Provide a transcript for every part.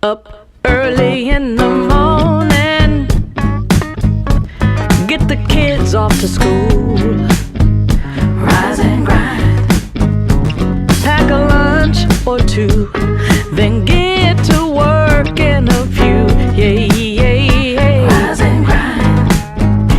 Up early in the morning, get the kids off to school. Rise and grind, pack a lunch or two, then get to work in a few. Yeah, yeah, yeah. Rise and grind.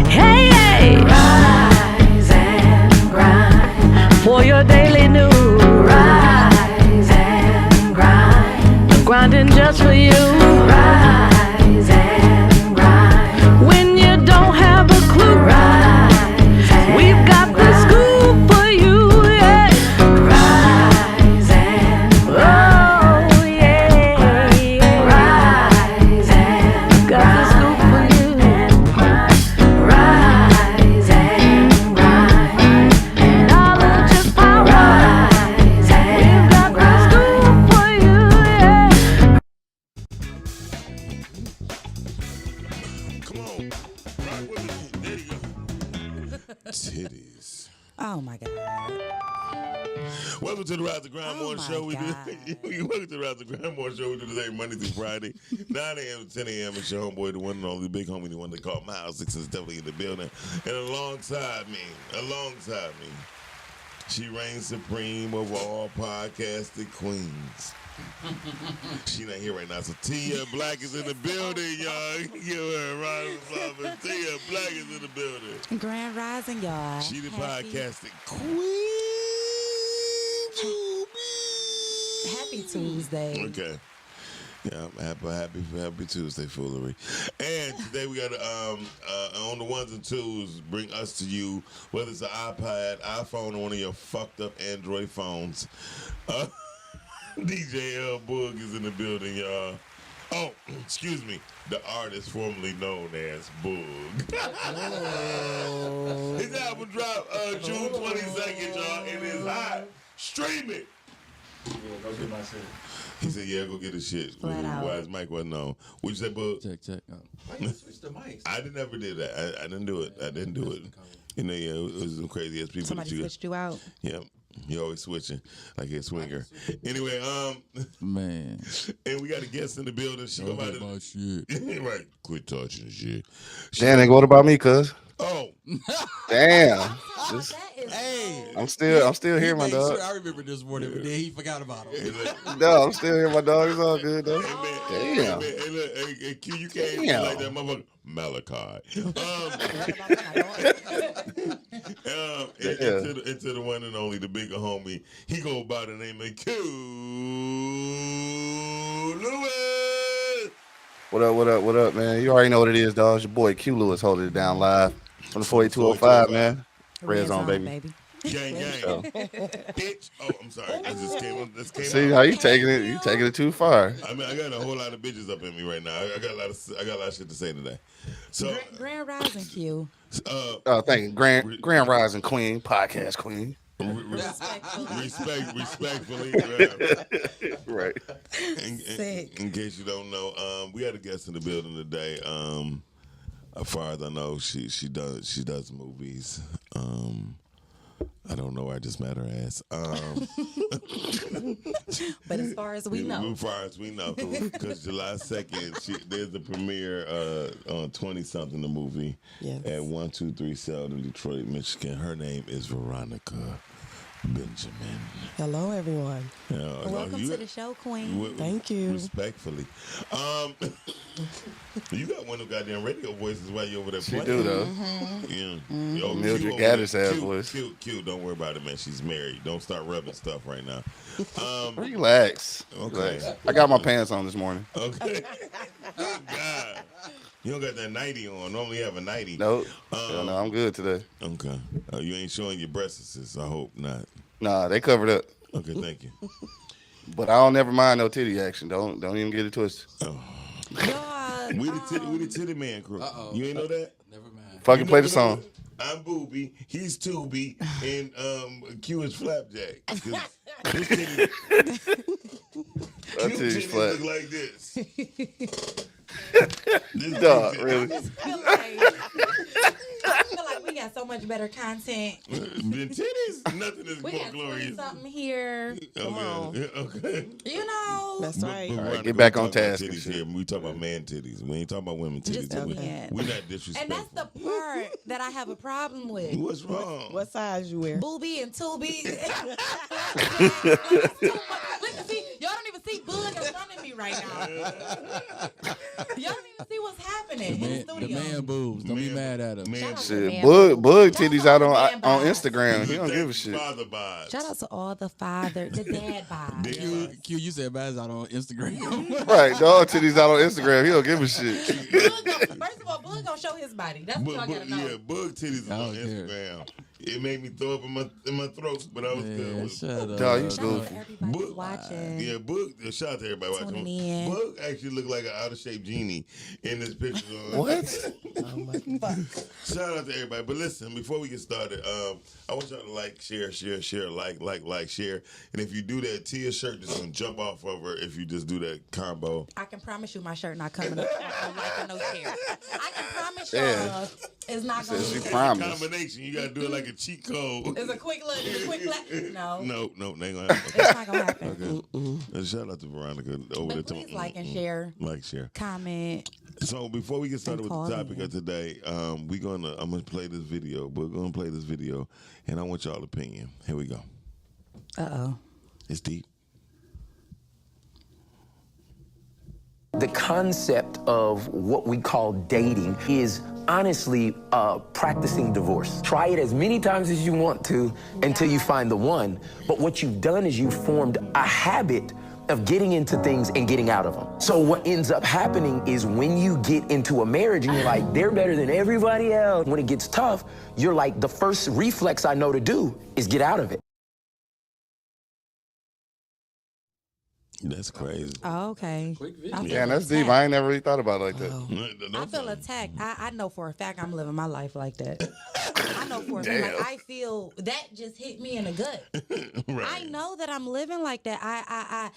Hey, hey. Rise and grind for your daily news. Rise and grind, grinding just for you. Rise and grind when you don't have a clue. Rise, we've got the scoop for you. Yeah. Rise and grind. Oh yeah. Rise and got the scoop for you. Rise and grind. Knowledge is power. Rise and we've got the scoop for you. Yeah. Come on, rock with me. There you go. Titties. Oh my God. Welcome to the Rise the Grind Oh Morning my Show. God. Welcome to the Rise the Grind Morning Show. We do this every Monday through Friday, 9 a.m. to 10 a.m. It's your homeboy, the one and only big homie, the one they call Miles. Six is definitely in the building. And alongside me, she reigns supreme over all podcasting queens. She not here right now, so Tia Black is in the building, y'all. Give her a round of applause. Tia Black is in the building. Grand Rising, y'all. She the Happy- podcasting queen. Happy Tuesday. Okay. Yeah, happy Tuesday foolery. And today we got on the ones and twos, bring us to you, whether it's an iPad, iPhone, or one of your fucked up Android phones. DJ L Boog is in the building, y'all. Oh, excuse me, the artist formerly known as Boog. His album dropped June 22nd, y'all, and it's hot. Stream it. Yeah, go get my shit. He said, yeah, go get his shit. Flat out. Why his mic wasn't on. What'd you say, Boog? Check. Why you switch the mics? I never did that. I didn't do it. You know, yeah, it was some crazy ass people Somebody that you switched you out. Yep. You always switching like a swinger. Anyway, Man. and we got a guest in the building. She go by Talk about shit. right. Quit touching shit. Damn, nigga, what about me, cuz? Oh, Damn. This- Hey. I'm still here, my Make dog. Sure I remember this morning, but then he forgot about him. hey, look. No, I'm still here, my dog. It's all good, though. Hey, man. Damn. Hey, man. Hey, look. Hey, Q, you can't be Damn. like that motherfucker. Malachi. Into the one and only, the bigger homie. He go by the name of Q Lewis. What up, man? You already know what it is, dog. It's your boy Q Lewis holding it down live from the 4205, man. Red Zone, baby. Gang, gang. Bitch. Oh, I'm sorry. I just came See out. how you taking it? You taking it too far. I mean, I got a whole lot of bitches up in me right now. I got a lot of shit to say today. So, Grand Rising, Q. Oh, thank you. Grand Rising Queen, podcast queen. Respectfully. Right. In case you don't know, we had a guest in the building today. As far as I know, she does movies. I don't know. I just met her ass. But as far as we know. As far as we know, because July 2nd, there's the premiere on 20-something, the movie, Yes. at 123 Selden, Detroit, Michigan. Her name is Veronica Benjamin. Hello, everyone. Welcome to the show, Queen. Thank you. Respectfully. You got one of them goddamn radio voices while you over there She playing. do, though. Yeah. Mm-hmm. Yo, Mildred Q over Gaddis there. ass Q, voice. Q, don't worry about it, man. She's married. Don't start rubbing stuff right now. Relax. Okay. Relax. I got my pants on this morning. Okay. Good God. You don't got that nightie on. Normally you have a nightie. Nope. Hell no, I'm good today. Okay. You ain't showing your breasts. I hope not. Nah, they covered up. Okay, thank you. But I don't never mind no titty action. Don't even get it twisted. Y'all, We the titty man crew. You ain't know that? Never mind. Fucking play the song. I'm Booby, he's Tubi, and Q is Flapjack. 'Cause his titties, That Q titty's titties flat. look like this. This Dog, big really? I feel like we got so much better content. Than titties, nothing is We more got glorious. something here. Come on. Okay. You know. That's right. But All right, Veronica, get back we on talk about task and titties shit. here. We talk about man titties. We ain't talking about women titties. Just a we, man. we're not And disrespectful. that's the part that I have a problem with. What's wrong? What size you wear? Booby and Tubi. Like, it's too much. Listen, see, y'all don't even see Bug in front of me right now. Y'all don't even see what's happening in the The studio. man boobs. Don't be mad at him. Man, Shout out to Shit, man Bug boobs. titties Shout out out to man on bods. Instagram. He don't give a shit. Father bod. Shout out to all the the dad bods. Q, you said Baz out on Instagram. Right, dog titties out on Instagram. He don't give a shit. First of all, Bug gonna show his body. That's what y'all gotta know. Yeah, bug titties I on don't care. Instagram. It made me throw up in my throat, but I was good. Man, with it. shut up. Dog, you Shout out goofy. to everybody Bug, watching. yeah, Bug. Shout out to everybody watching. Tuning in. Bug actually looked like an out of shape genie in this picture. What? Shout out to everybody. But listen, before we get started, I want y'all to like, share, like, share. And if you do that, Tia's shirt just gonna jump off of her if you just do that combo. I can promise you my shirt not coming up on like no share. I can promise Yeah. y'all it's not gonna Says be she It's a promised. combination. You gotta do it like a cheat code. It's a quick look. It's a quick look. No. No, they ain't gonna happen. It's not gonna happen. Shout out to Veronica over But there. please like and share. Like, share. Comment. So before we get started And with the call topic in. of today, I'm gonna play this video. We're gonna play this video, and I want y'all opinion. Here we go. Uh-oh. It's deep. The concept of what we call dating is honestly practicing divorce. Try it as many times as you want to until you find the one. But what you've done is you've formed a habit of getting into things and getting out of them. So what ends up happening is when you get into a marriage and you're like, they're better than everybody else. When it gets tough, you're like, the first reflex I know to do is get out of it. That's crazy. Oh, okay. Yeah, that's deep. I ain't never really thought about it like that. I feel attacked. I know for a fact I'm living my life like that. I know for a fact. Like, I feel that just hit me in the gut. Right. I know that I'm living like that. I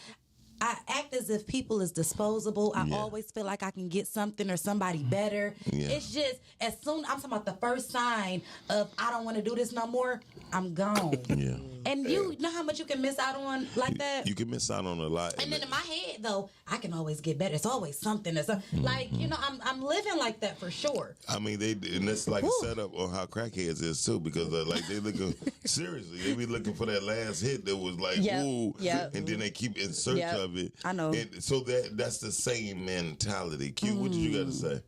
act as if people is disposable. I always feel like I can get something or somebody better. Yeah. It's just as soon I'm talking about the first sign of I don't want to do this no more, I'm gone. Yeah. And you know how much you can miss out on like that? You can miss out on a lot. And then in my head though, I can always get better. It's always something. Like, you know, I'm living like that for sure. I mean, and that's like a setup on how crackheads is too, because like they looking seriously, they be looking for that last hit that was like, Yep, ooh, yep. and then they keep in search Yep, of it. I know. And so that's the same mentality. Q, what did you got to say?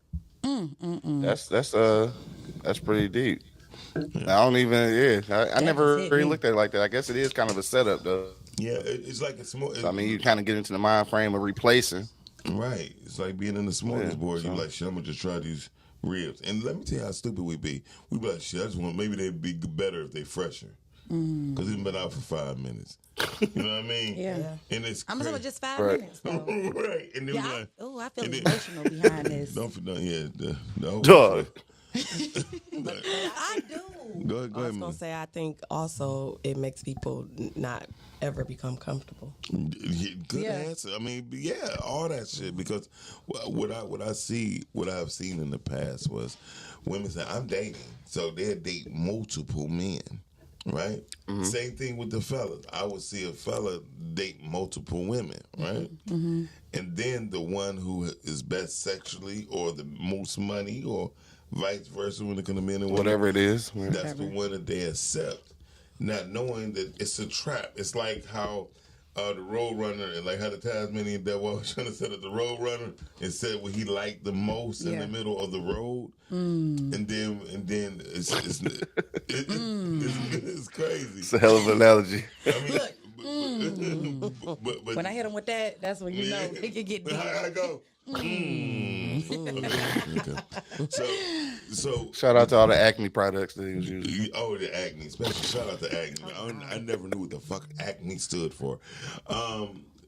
That's pretty deep. I don't even. Yeah, I never hit really me. looked at it like that. I guess it is kind of a setup, though. Yeah, it's like it's more. I mean, you kind of get into the mind frame of replacing. Right. It's like being in the smorgasbord. You're like, shit, I'm going to just try these ribs. And let me tell you how stupid we be. We be like, shit, I just want, maybe they'd be better if they fresher. Because it's been out for 5 minutes. You know what I mean? Yeah. And it's I'm crazy. talking just 5 Right. minutes though. Right. And then Yeah, we like, I feel and then- emotional behind this. don't forget, the whole Dog. I do. Go I ahead, was man. gonna say, I think also it makes people not ever become comfortable. Good answer. I mean, yeah, all that shit. Because what I've seen in the past was women say, "I'm dating," so they'll date multiple men, right? Same thing with the fellas. I would see a fella date multiple women, right? And then the one who is best sexually, or the most money, or vice versa, when it comes to men and women, Whatever it is. that's the one that they accept, not knowing that it's a trap. It's like how the Roadrunner, and like how the Tasmanian Devil was trying to set up the Roadrunner and said what he liked the most in the middle of the road, and then it's crazy. It's a hell of an analogy. I mean, but When I hit him with that, that's when you know it could get deep. I go. Okay. So Shout out to all the acne products that he was using. oh, the acne. Special shout out to acne. I never knew what the fuck acne stood for.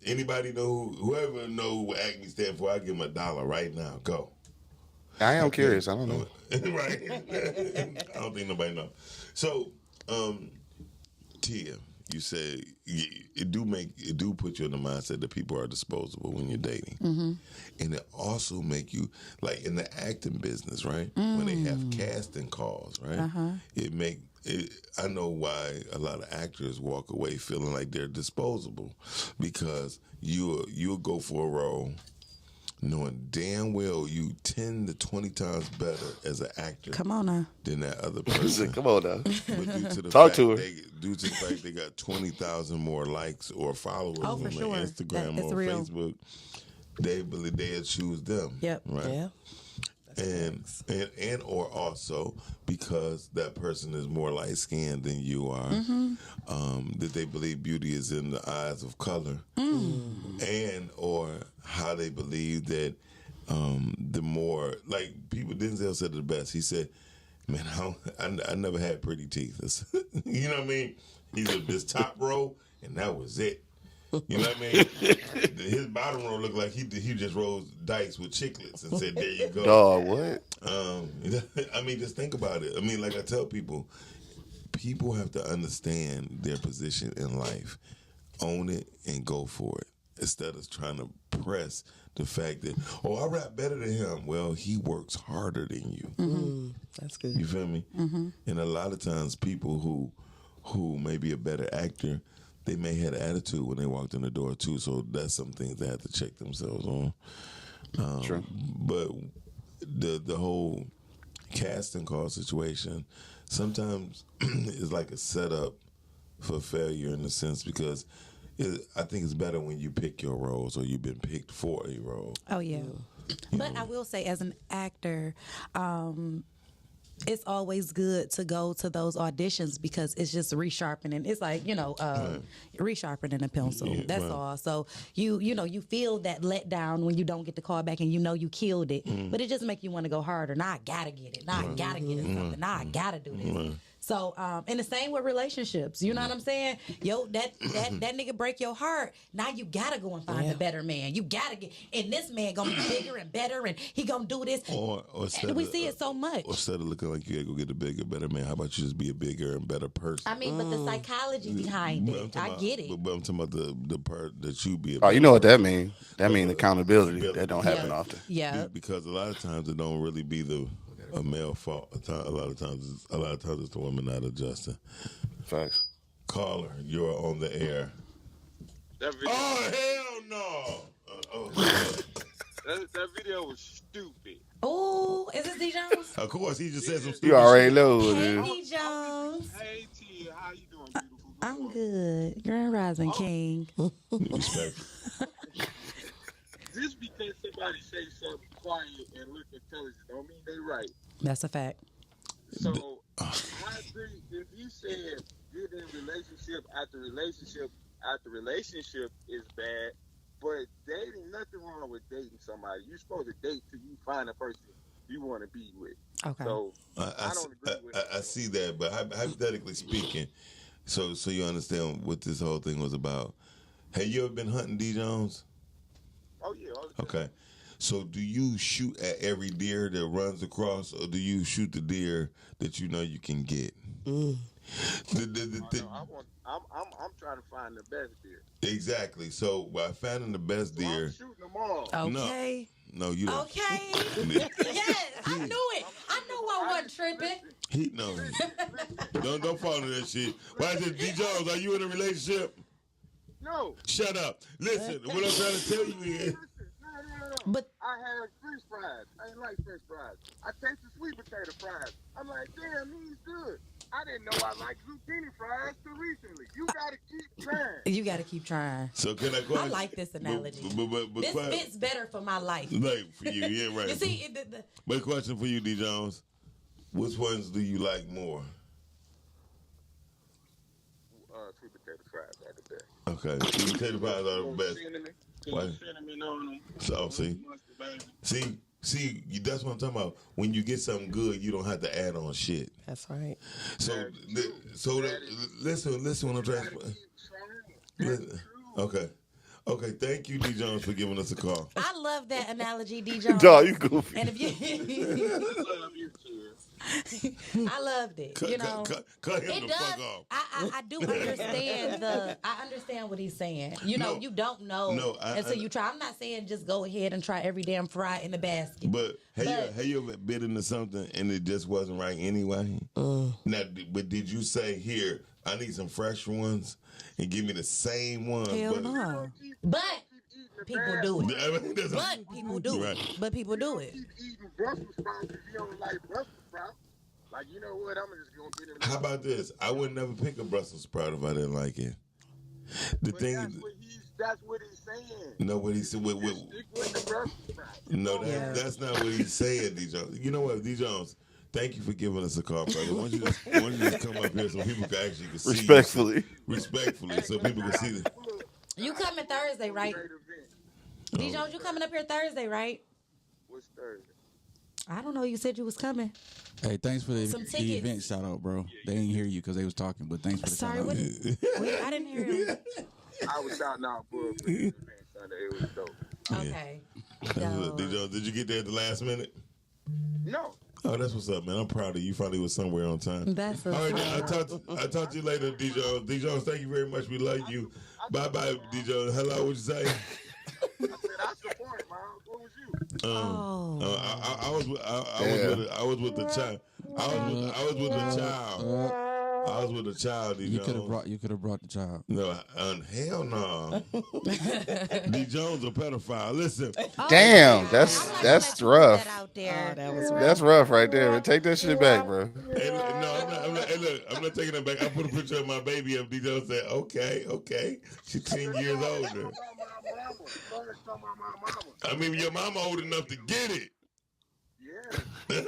Anybody know whoever know what acne stand for? I give him $1 right now. Go. I am curious. I don't know. Right. I don't think nobody know. So, Tia, you said it do put you in the mindset that people are disposable when you're dating, and it also make you like in the acting business, right? When they have casting calls, right? I know why a lot of actors walk away feeling like they're disposable because you'll go for a role knowing damn well you 10 to 20 times better as an actor Come on now. than that other person. Come on now. But due to the Talk fact to her. due to the fact they got 20,000 more likes or followers Oh, for on sure. their Instagram It's or real. Facebook, they believe they'll choose them. Yep. Right. Yeah. And or also because that person is more light skinned than you are, that they believe beauty is in the eyes of color, and or how they believe that the more like people. Denzel said it the best. He said, "Man, I never had pretty teeth." You know what I mean? He said this top row, and that was it. You know what I mean? His bottom row looked like he just rolled dice with chiclets and said, "There you go." Dog, what? I mean, just think about it. I mean, like I tell people have to understand their position in life, own it, and go for it instead of trying to press the fact that, I rap better than him. Well, he works harder than you. That's good. You feel me? And a lot of times, people who may be a better actor, they may have attitude when they walked in the door too. So that's some things they have to check themselves on. True. But the whole casting call situation sometimes is like a setup for failure in a sense because I think it's better when you pick your roles or you've been picked for a role. Oh yeah. But I will say, as an actor, it's always good to go to those auditions because it's just resharpening. It's like, resharpening a pencil. Yeah, That's right. all. So you feel that letdown when you don't get the call back and you killed it. But it just make you want to go harder. Now I gotta get it. Now I gotta get it something. Now I gotta do this. So, and the same with relationships. You know what I'm saying? Yo, that nigga break your heart. Now you gotta go and find a better man. You gotta get, and this man gonna be bigger and better, and he gonna do this. Or And we see it so much. Or instead of looking like you gotta go get a bigger, better man, how about you just be a bigger and better person? I mean, but the psychology behind But I'm it, talking I about- get it. But I'm talking about the part that you be a Oh, you know what that mean? That mean accountability. That don't happen Yeah. often. Yeah. because a lot of times it don't really be a male fault. A lot of times it's the woman not adjusting. Facts. Caller, you're on the air. That video, Oh hell no! that video was stupid. Oh, is this D Jones? Of course, he just said some stupid You already shit. know what it Hey, is. D Jones. Hey T, how you doing, beautiful? I'm good. Grand Rising King. Respect. Just because somebody say something quiet and look intelligent don't mean they right. That's a fact. So I agree. If you said get in relationship after relationship after relationship is bad, but dating, nothing wrong with dating somebody. You're supposed to date till you find a person you want to be with. Okay. So I don't agree with that. I see that, but hypothetically speaking, so you understand what this whole thing was about. Have you ever been hunting, D Jones? Oh yeah. all the time. Okay. So do you shoot at every deer that runs across, or do you shoot the deer that you know you can get? No, I'm trying to find the best deer. Exactly. So by finding the best So I'm deer, shooting them all. Okay. no, you don't. Okay. Yes, I knew it. I knew I wasn't tripping. He no. don't fall into that shit. Why is it, D Jones? Are you in a relationship? No. Shut up. Listen, what I'm trying to tell you is, No. But I had French fries. I didn't like French fries. I tasted sweet potato fries. I'm like, damn, these good. I didn't know I liked zucchini fries till recently. You gotta keep trying. you got to keep trying. so can I go? I like this analogy. But This fits better for my life. like for you, yeah, right. You see, But question for you, D Jones, which ones do you like more? Sweet potato fries are the best. Okay, sweet potato fries are the best. Cinnamon, Why? cinnamon on them. So see, Mustard, baby. that's what I'm talking about. When you get something good, you don't have to add on shit. That's right. So, listen. When I'm trying to. Listen. Okay. Thank you, D Jones, for giving us a call. I love that analogy, D Jones. Dog, you goofy. And if you Love you, kids. I loved it. Cut, You know, cut him it the does. fuck off. I do understand I understand what he's saying. You know, No. you don't know No, until you try. I'm not saying just go ahead and try every damn fry in the basket. But have you ever bit into something and it just wasn't right anyway? Now, but did you say, here, I need some fresh ones and give me the same one? Hell but, no. But people do it. I mean, that's But people do Right. it. But people do it. Keep eating Brussels sprouts if you don't like Brussels sprouts. Like, you know what? I'm just gonna get him. How about this? I would never pick a Brussels sprout if I didn't like it. The But thing, that's what he's saying. no, what he said, Stick with the Brussels sprouts. no, that's not what he's saying, D Jones. You know what, D Jones? Thank you for giving us a call, brother. Why don't you just come up here so people can actually see Respectfully. you? Respectfully, so people can see the. You coming Thursday, right? Great event. D Jones, you coming up here Thursday, right? What's Thursday? I don't know. You said you was coming. Hey, thanks for the Some tickets. event shout out, bro. They didn't hear you because they was talking, but thanks for the Sorry, shout what? out. Wait, I didn't hear him. I was shouting out for the event Sunday. It was dope. Okay. D Jones, did you get there at the last minute? No. Oh, that's what's up, man. I'm proud of you. You finally was somewhere on time. That's All right, I talk to you later, D Jones. D Jones, thank you very much. We love you. Bye bye, D Jones. Hello, what you say? I said I support, man. What was you? I was with the child. I was with the child. I was with the child, D You Jones. could have brought the child. No, hell no. D Jones a pedophile. Listen, Damn, that's rough. Out there. That was rough. That's rough right there. Man. Take that shit back, bro. hey, no, I'm not. Hey, look, I'm not taking it back. I put a picture of my baby up. D Jones said, okay. She's 10 years older. I mean, your mama old enough to get it. Yeah.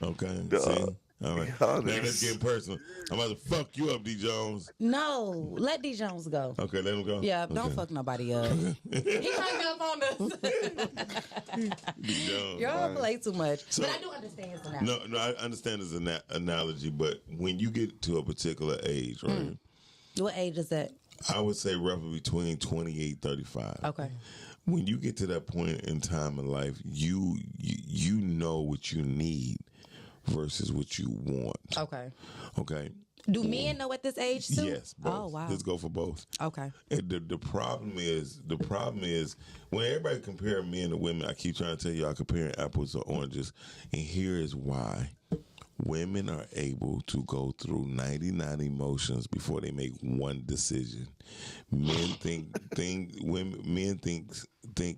Okay. Duh. See? All right. Y'all Now let's niggas. get personal. I'm about to fuck you up, D Jones. No, let D Jones go. Okay, let him go. Yeah, don't Okay. fuck nobody up. He hung up on us. D Jones. Y'all play too much. So- but I do understand his analogy. No, I understand his analogy, but when you get to a particular age, right? What age is that? I would say roughly between 28, 35. Okay. When you get to that point in time in life, you know what you need versus what you want. Okay. Okay. Do men know at this age too? Yes. Both. Oh wow. Let's go for both. Okay. And the problem is when everybody compare men to women, I keep trying to tell y'all comparing apples to oranges, and here is why. Women are able to go through 99 emotions before they make one decision. Men think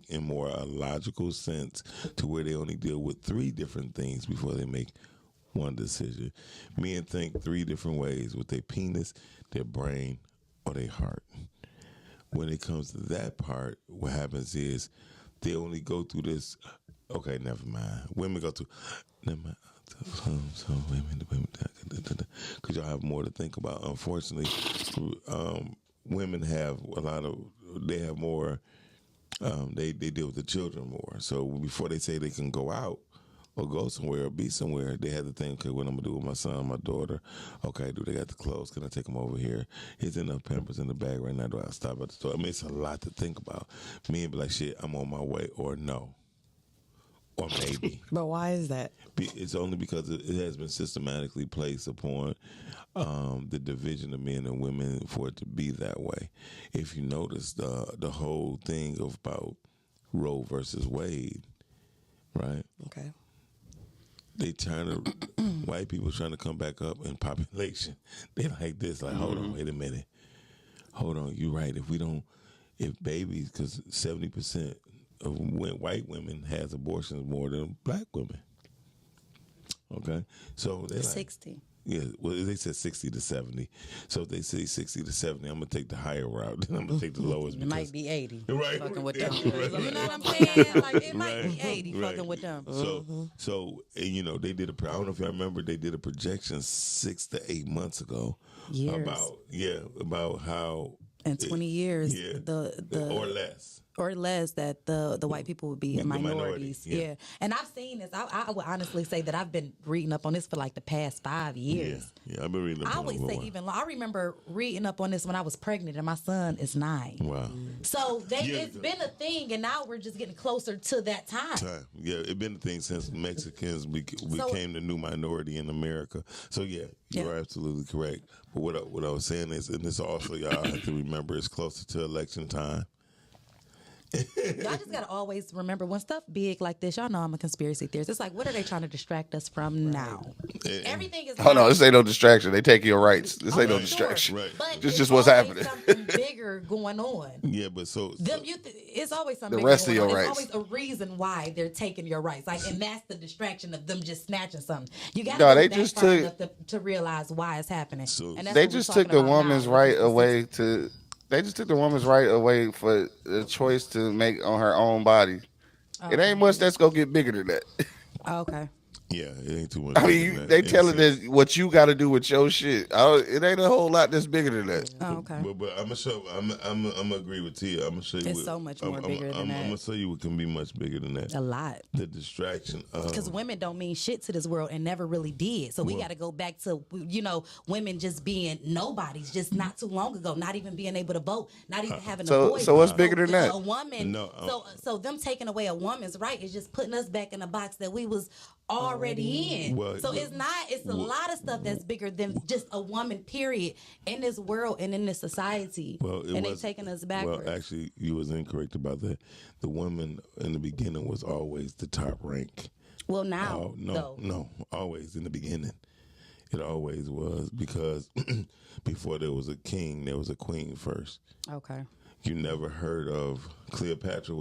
in more a logical sense to where they only deal with 3 different things before they make one decision. Men think 3 different ways with their penis, their brain, or their heart. When it comes to that part, what happens is they only go through this. Okay, never mind. Women go through. Never mind. So women, because y'all have more to think about. Unfortunately, women have they have more. They deal with the children more. So before they say they can go out or go somewhere or be somewhere, they have to think, okay, what I'm gonna do with my son, my daughter? Okay, do they got the clothes? Can I take them over here? Is enough Pampers in the bag right now? Do I stop at the store? I mean, it's a lot to think about. Men be like, shit, I'm on my way, or no. Or maybe. But why is that? It's only because it has been systematically placed upon the division of men and women for it to be that way. If you notice the whole thing about Roe versus Wade, right? Okay. They white people trying to come back up in population. They like this, like, hold on, wait a minute. Hold on, you're right. If babies, because 70% of white women has abortions more than black women. Okay, so they're like 60. Yeah, well, they said 60 to 70. So if they say 60 to 70, I'm gonna take the higher route. Then I'm gonna take the lowest. It might be 80. Right. Fucking with them. Right. You know what I'm saying? Like it might be Right. 80 Right. fucking with them. So and, they did I don't know if y'all remember, they did a projection 6 to 8 months ago Years. about how In 20 years, yeah, the or less. or less that the white people would be The minority, minorities. yeah. Yeah. And I've seen this. I would honestly say that I've been reading up on this for like the past 5 years. Yeah, I've been reading up I on would it for a say while. even I remember reading up on this when I was pregnant and my son is 9. Wow. So Yeah, it's been a thing, and now we're just getting closer to that time. Yeah, it's been a thing since Mexicans So- became the new minority in America. So yeah, you're Yeah. absolutely correct. But what I was saying is, and this also y'all have to remember, it's closer to election time. Y'all just gotta always remember when stuff big like this. Y'all know I'm a conspiracy theorist. It's like, what are they trying to distract us from now? Everything is. Hold on, this ain't no distraction. They take your rights. This ain't no Sure. distraction. Right. But This it's just what's always happening. Something bigger going on. Yeah, but so It's always something The bigger rest of going your on. rights. There's always a reason why they're taking your rights. Like, and that's the distraction of them just snatching something. You got No, to they go just back far took- enough to realize why it's happening. And that's They what we're just talking took the about woman's now. right away to. They just took the woman's right away for the choice to make on her own body. It ain't much that's gonna get bigger than that. Oh, okay. yeah, it ain't too much. I mean, they telling us what you got to do with your shit. It ain't a whole lot that's bigger than that. Oh, okay. But I'm gonna show. I'm gonna agree with Tia. I'm gonna show you. It's so much more bigger than I'm that. gonna show you what can be much bigger than that. A lot. The distraction of Because women don't mean shit to this world and never really did. So we got to go back to, women just being nobodies just not too long ago, not even being able to vote, not even having a voice. So what's bigger than that? A woman. No, so them taking away a woman's right is just putting us back in a box that we was already in. Well, So it's a lot of stuff that's bigger than just a woman, period, in this world and in this society. Well, and they taking us backwards. Well, actually, you was incorrect about that. The woman in the beginning was always the top rank. Well, now, No, always in the beginning. It always was because before there was a king, there was a queen first. Okay. You never heard of Cleopatra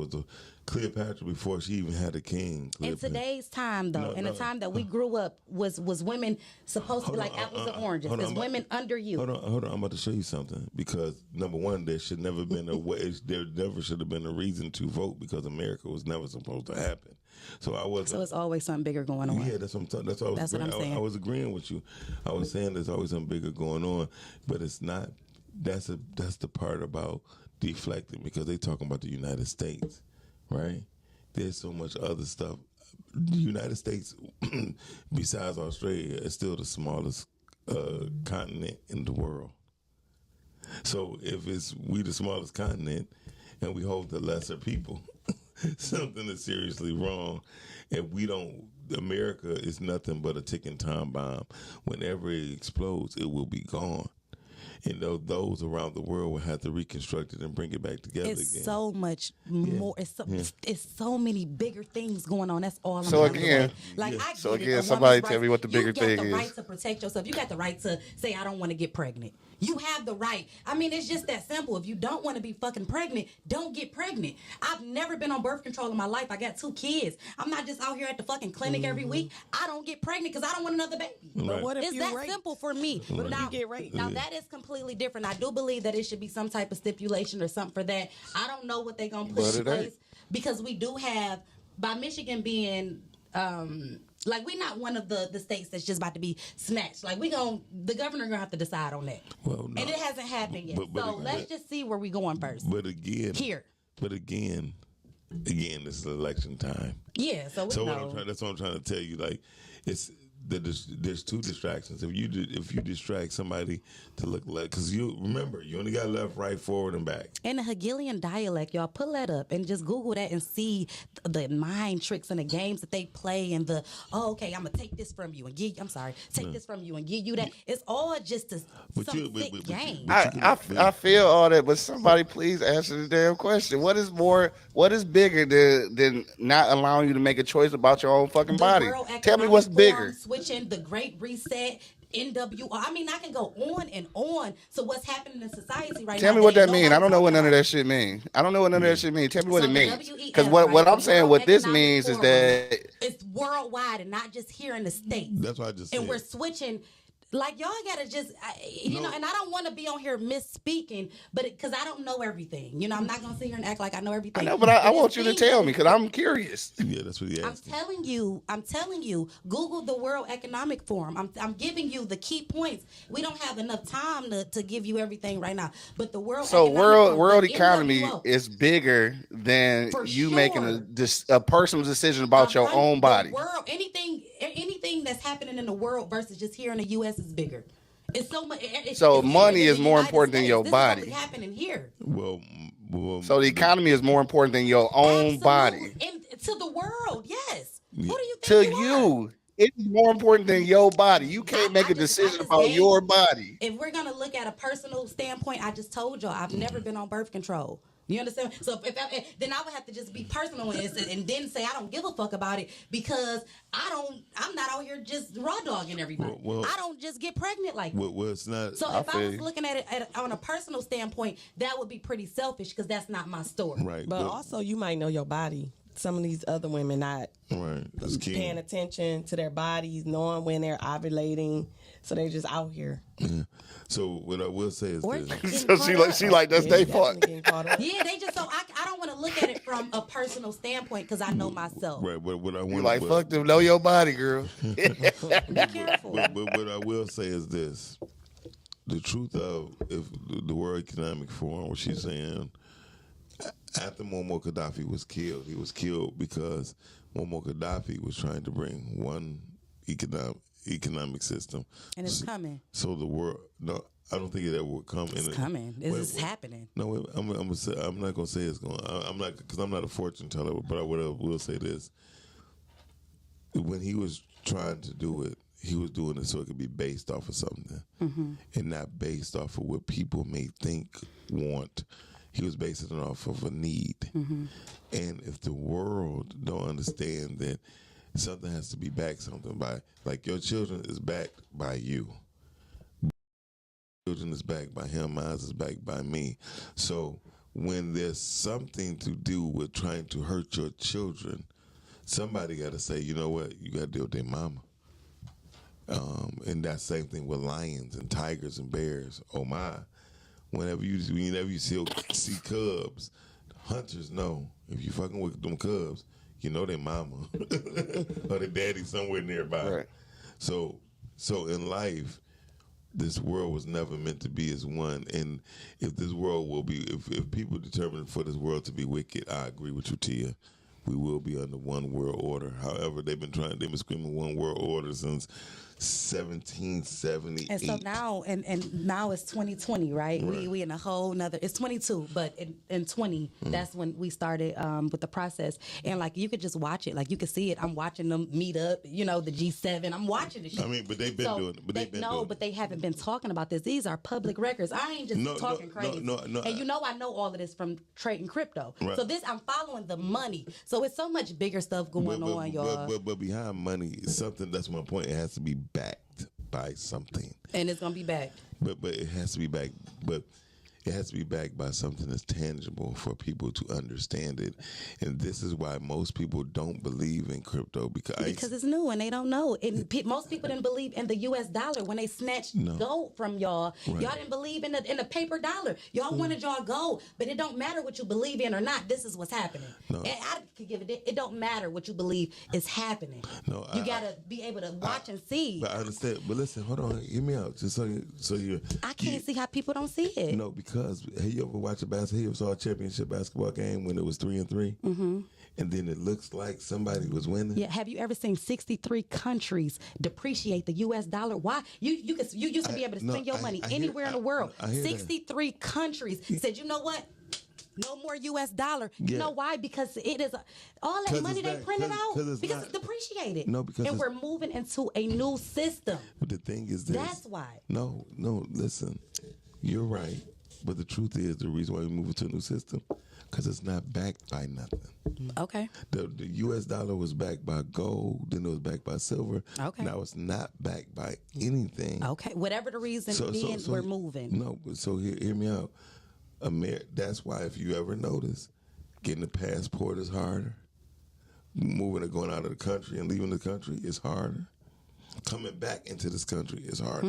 Cleopatra before she even had a king. In today's time, though, in the time that we grew up, was women supposed to be like apples and oranges? Is women under you? Hold on. I'm about to show you something because number one, there should never been a way. There never should have been a reason to vote because America was never supposed to happen. So it's always something bigger going on. Yeah, that's what I'm talking. That's what I'm saying. I was agreeing with you. I was saying there's always something bigger going on, but it's not. That's the part about deflecting because they talking about the United States, right? There's so much other stuff. The United States, besides Australia, is still the smallest continent in the world. So if we the smallest continent and we hold the lesser people, something is seriously wrong. And we don't. America is nothing but a ticking time bomb. Whenever it explodes, it will be gone. And those around the world will have to reconstruct it and bring it back together again. It's so much more. It's so many bigger things going on. That's all. So I'm again, I get it. so again, A woman's somebody right- tell me what the bigger thing You got the is. right to protect yourself. You got the right to say, I don't want to get pregnant. You have the right. I mean, it's just that simple. If you don't want to be fucking pregnant, don't get pregnant. I've never been on birth control in my life. I got 2 kids. I'm not just out here at the fucking clinic every week. I don't get pregnant because I don't want another baby. But what if It's you that raped? simple for me. What if Now, you get raped? now that is completely different. I do believe that it should be some type of stipulation or something for that. I don't know what they're gonna But put in it ain't. place because we do have, by Michigan being like, we're not one of the states that's just about to be snatched. Like, the governor gonna have to decide on that. Well, no. And it hasn't happened yet. But Let's just see where we going first. But again, Here. This is election time. Yeah, so we So know. that's what I'm trying to tell you. Like, there's 2 distractions. If you distract somebody to look like, because you remember you only got left, right, forward, and back. And the Hegelian dialect, y'all pull that up and just Google that and see the mind tricks and the games that they play and okay, I'm gonna take this from you and take this from you and give you that. It's all just a some sick game. I feel all that, but somebody please answer the damn question. What is bigger than not allowing you to make a choice about your own fucking body? Tell me what's bigger. Switching, the Great Reset, NWO. I mean, I can go on and on. So what's happening in society right now? Tell me what that ain't mean. I don't know what none of nobody that shit mean. I don't know what none of that shit mean. Tell me what So it the means. WEF, Because what right, I'm the saying, World what this Economic means is Forum, that it's worldwide and not just here in the States. That's what I just said. And we're switching. Like y'all gotta just, you know, and I don't want to be on here misspeaking, but because I don't know everything. You know, I'm not gonna sit here and act like I know everything. I know, but I want you to tell me because I'm curious. Yeah, that's what he I'm asked. telling you. Google the World Economic Forum. I'm giving you the key points. We don't have enough time to give you everything right now. But the World Economic Forum, world the economy NWO, is bigger than For you sure. making a personal decision about your own body. The world, anything that's happening in the world versus just here in the U.S. is bigger. It's so much. So money bigger is than more the important than United your States. body. This is what's happening here. Well, So the economy is more important than your own body. And to the world, yes. Yeah. Who do you To think you are? you, it's more important than your body. You can't make a decision about your body. If we're gonna look at a personal standpoint, I just told y'all I've never been on birth control. You understand? So then I would have to just be personal and then say I don't give a fuck about it because I'm not out here just raw dogging everybody. Well, I don't just get pregnant like that. well, it's not. So I if I feel was you. looking at it on a personal standpoint, that would be pretty selfish because that's not my story. Right. But also, you might know your body. Some of these other women not right. That's key. paying attention to their bodies, knowing when they're ovulating, so they're just out here. Yeah. So what I will say is Or this. getting So caught up. she like that's Yeah, they you fault. definitely getting caught up. Yeah, they just so I don't want to look at it from a personal standpoint because I know myself. Right. But what I want You like fuck them, know your body, girl. Be careful. But what I will say is this: the truth of if the World Economic Forum, what she's saying, after Muammar Gaddafi was killed, he was killed because Muammar Gaddafi was trying to bring one economic system, And it's coming. so the world. No, I don't think it ever would come. It's coming. This is happening. No, wait, I'm not gonna say it's going. I'm not because I'm not a fortune teller. But I will say this: when he was trying to do it, he was doing it so it could be based off of something, and not based off of what people may think, want. He was basing it off of a need. And if the world don't understand that something has to be backed something by, like your children is backed by you. Children is backed by him, mine is backed by me. So when there's something to do with trying to hurt your children, somebody got to say, you know what, you got to deal with their mama. And that same thing with lions and tigers and bears. Oh my. Whenever you see cubs, hunters know if you fucking with them cubs, you know their mama or their daddy somewhere nearby. Right. So in life, this world was never meant to be as one. And if this world will be, if people determine for this world to be wicked, I agree with you, Tia. We will be under one world order. However, they've been screaming one world order since 1778. And so now, and now it's 2020, right? We in a whole nother. It's 22, but in 20, that's when we started with the process. And like you could just watch it, like you could see it. I'm watching them meet up. You know, the G7. I'm watching the shit. I mean, but they've been doing it. But they've been doing it. but they haven't been talking about this. These are public records. I ain't just talking crazy. No, and you know, I know all of this from trading crypto. Right. So I'm following the money. So it's so much bigger stuff going on, y'all. But behind money is something. That's my point. It has to be backed by something. And it's gonna be back. But it has to be backed. But it has to be backed by something that's tangible for people to understand it. And this is why most people don't believe in crypto because it's new and they don't know. And most people didn't believe in the U.S. dollar when they snatched gold from y'all. Right. Y'all didn't believe in the paper dollar. Y'all wanted y'all gold, but it don't matter what you believe in or not. This is what's happening. No. And I could give it. It don't matter what you believe is happening. No, you gotta be able to watch and see. But I understand. But listen, hold on, hear me out. Just so you. I can't see how people don't see it. No, because have you ever watched have you ever saw a championship basketball game when it was 3-3, and then it looks like somebody was winning? Yeah. Have you ever seen 63 countries depreciate the U.S. dollar? Why? You used to be able to spend your money anywhere in the world. 63 countries said, you know what? No more U.S. dollar. You know why? Because it is all that money they printed out because it's depreciated. No, because and we're moving into a new system. But the thing is this. That's why. No, listen. You're right. But the truth is the reason why we move into a new system because it's not backed by nothing. Okay. The U.S. dollar was backed by gold, then it was backed by silver. Okay. Now it's not backed by anything. Okay. Whatever the reason, we're moving. No, but so hear me out. That's why if you ever notice, getting a passport is harder. Moving or going out of the country and leaving the country is harder. coming back into this country is harder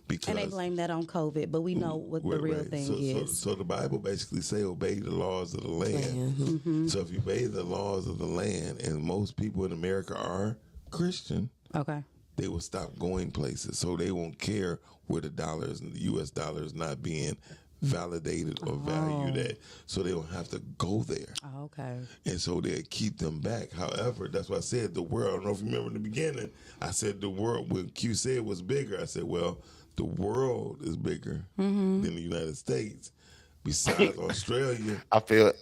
because And they blame that on COVID, but we know what the real thing is. So the Bible basically say obey the laws of the land. So if you obey the laws of the land, and most people in America are Christian, Okay. they will stop going places. So they won't care where the dollars and the U.S. dollar is not being validated or valued at. So they don't have to go there. Oh, okay. And so they keep them back. However, that's why I said the world. I don't know if you remember in the beginning, I said the world, when Q said was bigger, I said, well, the world is bigger than the United States. Besides Australia. I feel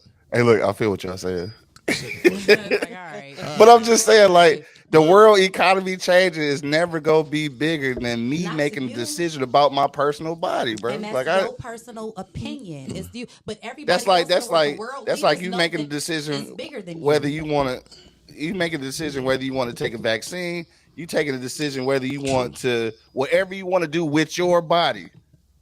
what y'all saying. Like, all right. But I'm just saying, like, the world economy changing is never gonna be bigger than me Not to making a you. decision about my personal body, bro. And that's Like your personal opinion. It's you, but everybody. that's like else know what the that's world like leaders you know making a that decision is bigger than whether you want to. You making a decision whether you want to take a vaccine. You taking a decision whether you want to whatever you want to do with your body.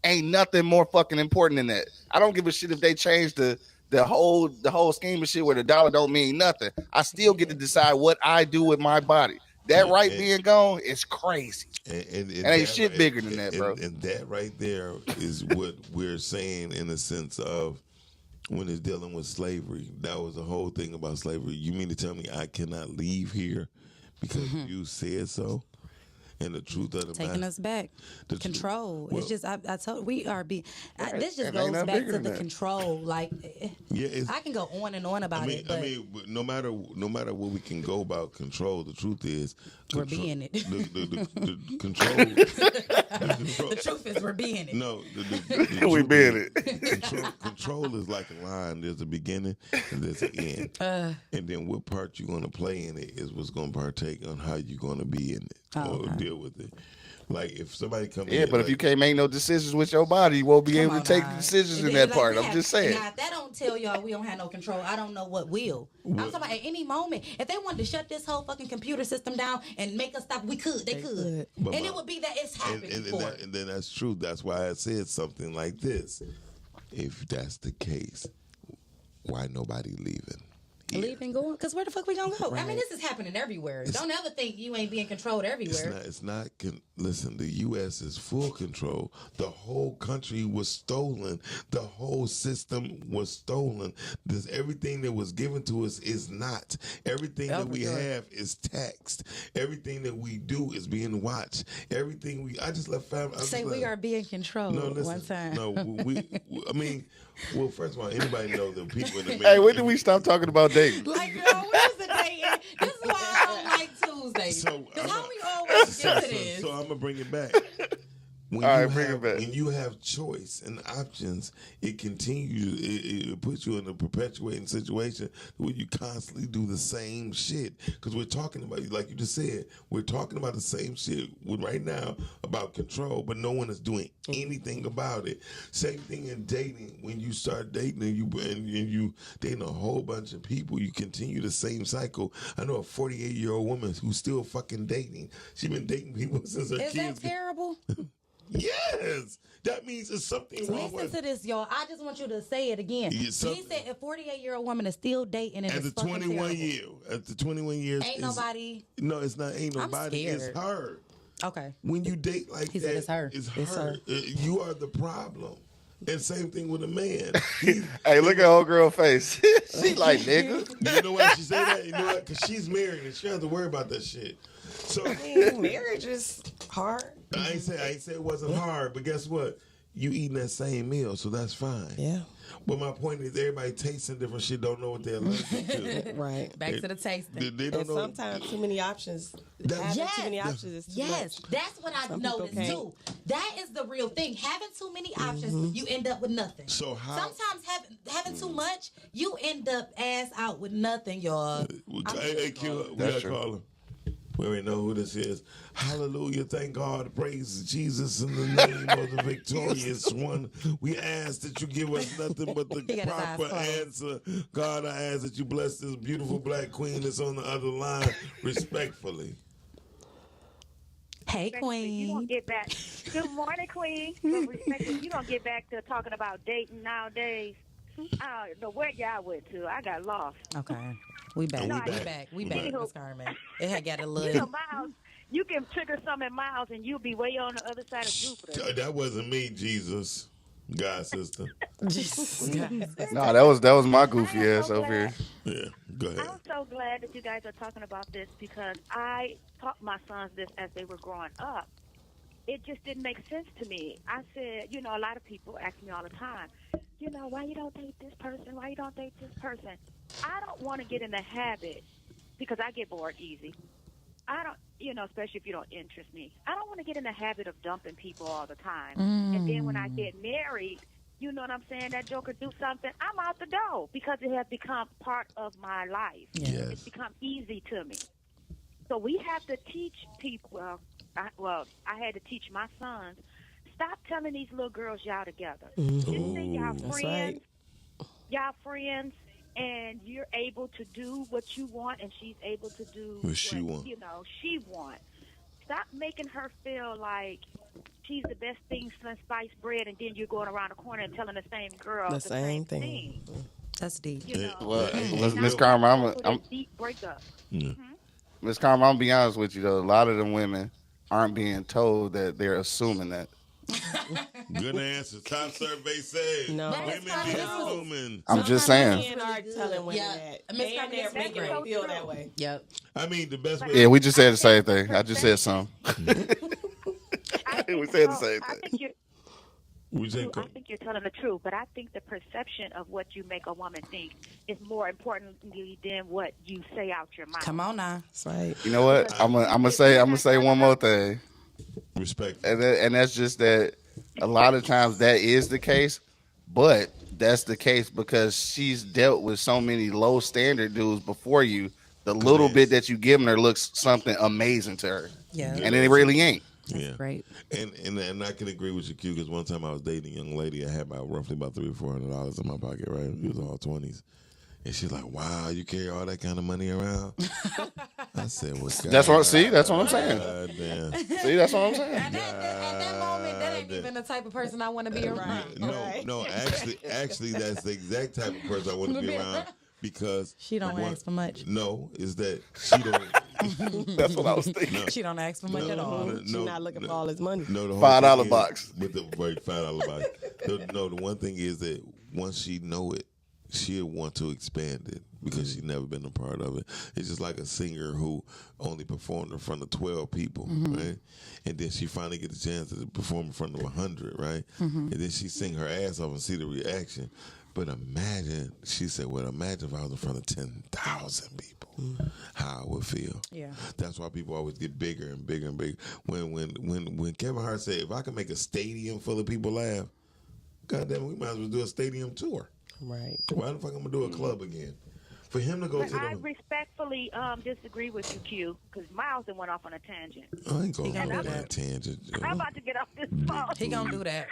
Ain't nothing more fucking important than that. I don't give a shit if they change the whole scheme of shit where the dollar don't mean nothing. I still get to decide what I do with my body. That right being gone is crazy. And ain't shit bigger than that, bro. And that right there is what we're saying in the sense of when it's dealing with slavery. That was the whole thing about slavery. You mean to tell me I cannot leave here because you said so? And the truth of the taking matter, us back. Control. Well, it's just I told we are being. This just and goes ain't nothing back bigger to than the that. control. Like it's- I can go on and on about it, but no matter what we can go about control, the truth is we're being it. The control. The truth is we're being it. No, We truth being is it. Control is like a line. There's a beginning and there's an end. And then what part you're going to play in it is what's going to partake on how you're going to be in it or deal with it. Like if somebody comes Yeah, but if you can't make no decisions with your body, you won't be able to take now. decisions in It- that like part. we I'm have- just saying. Now, if that don't tell y'all we don't have no control, I don't know what will. I'm talking about at any moment. If they wanted to shut this whole fucking computer system down and make us stop, we could. They could. But And it would be that it's happened before. and then that's true. That's why I said something like this. If that's the case, why nobody leaving? here? Leaving, going, because where the fuck we gonna go? I mean, this is happening everywhere. Don't ever think you ain't being controlled everywhere. It's not. Listen, the U.S. is full control. The whole country was stolen. The whole system was stolen. Everything that was given to us is not. Everything that we have is taxed. Everything that we do is being watched. Everything I just left family. Say we are being controlled No, listen. one time. No, I mean, well, first of all, anybody know the people in the Hey, when did we stop talking about dating? Like, yo, what is the day? This is why I don't like Tuesday. So, Because how we always get to this? So I'm gonna bring it back. When All you right, bring have, it back. When you have choice and options, it continues. It puts you in a perpetuating situation where you constantly do the same shit. Because we're talking about, like you just said, we're talking about the same shit right now about control, but no one is doing anything about it. Same thing in dating. When you start dating and you dating a whole bunch of people, you continue the same cycle. I know a 48-year-old woman who's still fucking dating. She's been dating people since her Is kids. that terrible? Yes, that means there's something wrong Listen with to this, y'all. I just want you to say it again. Yeah, She something- said a 48-year-old woman is still dating and at the it's fucking 21 terrible. year. At the 21 years, Ain't it's- nobody. No, it's not. Ain't I'm nobody. It's scared. her. Okay. When you date like He that, said it's her. It's It's her. her. You are the problem. And same thing with a man. Hey, look at old girl face. She like, nigga. You know why she say that? You know what? Because she's married and she don't have to worry about that shit. So Marriage is hard. I ain't say it wasn't hard, but guess what? You eating that same meal, so that's fine. Yeah. But my point is, everybody tasting different shit, don't know what they're allergic to. Right. Back to the tasting. They don't And know. sometimes too many options. Having too many options is too Yes, much. that's what I Some people noticed can't. too. That is the real thing. Having too many options, you end up with nothing. So how? Sometimes having too much, you end up ass out with nothing, y'all. Hey, Q, we That's gotta true. call him. We already know who this is. Hallelujah. Thank God. Praise Jesus in the name of the victorious one. We ask that you give us nothing but the He got his eyes proper closed. answer. God, I ask that you bless this beautiful black queen that's on the other line respectfully. Hey, You don't Queen. get back. Good morning, Queen. But respectfully, you don't get back to talking about dating nowadays. I don't know where y'all went to. I got lost. Okay. We back. We We back. back. We We back, back. Miss Carmen. It had got a You know, little. my house. You can trigger some in Miles, and you'll be way on the other side of Jupiter. That wasn't me, Jesus. God, sister. No, that was my goofy ass over here. Yeah, go ahead. I'm so glad that you guys are talking about this because I taught my sons this as they were growing up. It just didn't make sense to me. I said, you know, a lot of people ask me all the time, you know, why you don't date this person? Why you don't date this person? I don't want to get in the habit because I get bored easy. I don't, you know, especially if you don't interest me. I don't want to get in the habit of dumping people all the time. And then when I get married, you know what I'm saying, that joker do something, I'm out the door because it has become part of my life. Yes. It's become easy to me. So we have to teach people, I had to teach my sons, stop telling these little girls y'all together. Just say y'all friends. right. Y'all friends. And you're able to do what you want, and she's able to do What she want. You know, she wants. Stop making her feel like she's the best thing since sliced bread, and then you're going around the corner and telling the same girl The same thing. That's deep. You know, Well, Miss Carmen, I'm deep breakup. Miss Carmen, I'm gonna be honest with you though. A lot of them women aren't being told that they're assuming that. Good answer. Top survey says No. women be assuming. I'm just saying. Men are telling women that. Miss And Carmen, they're that's making great. them feel that way. Yep. I mean, the best way. Yeah, we just said the same thing. I just said something. We said the same I thing. think you're. We say, I think you're telling the truth, but I think the perception of what you make a woman think is more important than what you say out your mouth. Come on now. That's right. You know what? I'm gonna say one more thing, respect. and that's just that. A lot of times that is the case, but that's the case because she's dealt with so many low standard dudes before you. The little bit that you giving her looks something amazing to her, Yeah. and it really ain't. Yeah, Great. And I can agree with you, Q, because one time I was dating a young lady. I had roughly about $300 or $400 in my pocket, right? It was all 20s. And she's like, wow, you carry all that kind of money around? I said, well, God, That's what I'm saying. God damn. See, that's what I'm saying. At that moment, that ain't even the type of person I want to be around. No, actually, that's the exact type of person I want to be around because She don't ask for much. No, is that she don't. That's what I was thinking. No. She don't ask for much at all. She's not looking for all his money. No, the whole $5 thing is- box. with the right $5 box. The one thing is that once she know it, she'll want to expand it because she's never been a part of it. It's just like a singer who only performed in front of 12 people, right? And then she finally get the chance to perform in front of 100, right? And then she sing her ass off and see the reaction. But imagine, she said, well, imagine if I was in front of 10,000 people, how I would feel. Yeah. That's why people always get bigger and bigger and bigger. When Kevin Hart said, if I can make a stadium full of people laugh, goddamn, we might as well do a stadium tour. Right. Why the fuck I'm gonna do a club again? For him to go But to I the, respectfully disagree with you, Q, because Miles done went off on a tangent. I ain't going He gonna on do that tangent. I'm about to get off this phone. He gonna do that.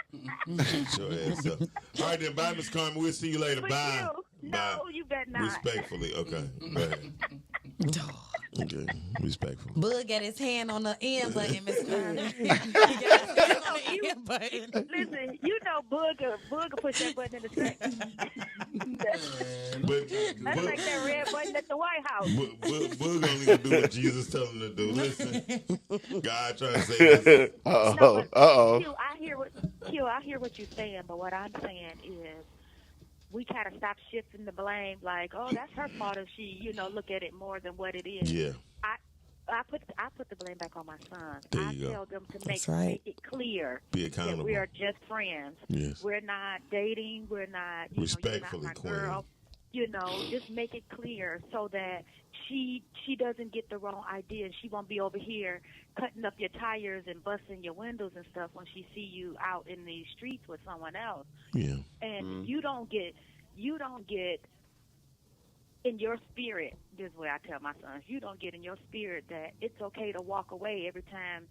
Shut your ass up. All right then, bye, Miss Carmen. We'll see you later. With Bye. you. Bye. No, you better not. Respectfully, okay. Go ahead. Okay, respectfully. Bug got his hand on the end button, Miss Carmen. He got his hand on the end button. Listen, you know Booger push that button in a second. That's like that red button at the White House. Boog only gonna do what Jesus tell him to do. Listen, God trying to say this. Q, I hear what you're saying, but what I'm saying is we kind of stop shifting the blame like, oh, that's her fault if she, look at it more than what it is. Yeah. I put the blame back on my sons. There you I go. tell them to That's make right. it clear Be that accountable. we are just friends. Yes. We're not dating. We're not, Respectfully, you're not my Queen. girl. Just make it clear so that she doesn't get the wrong idea and she won't be over here cutting up your tires and busting your windows and stuff when she see you out in the streets with someone else. Yeah. And you don't get in your spirit, this is what I tell my sons, you don't get in your spirit that it's okay to walk away every time,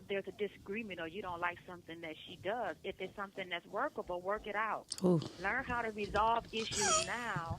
there's a disagreement or you don't like something that she does. If it's something that's workable, work it out. Ooh. Learn how to resolve issues now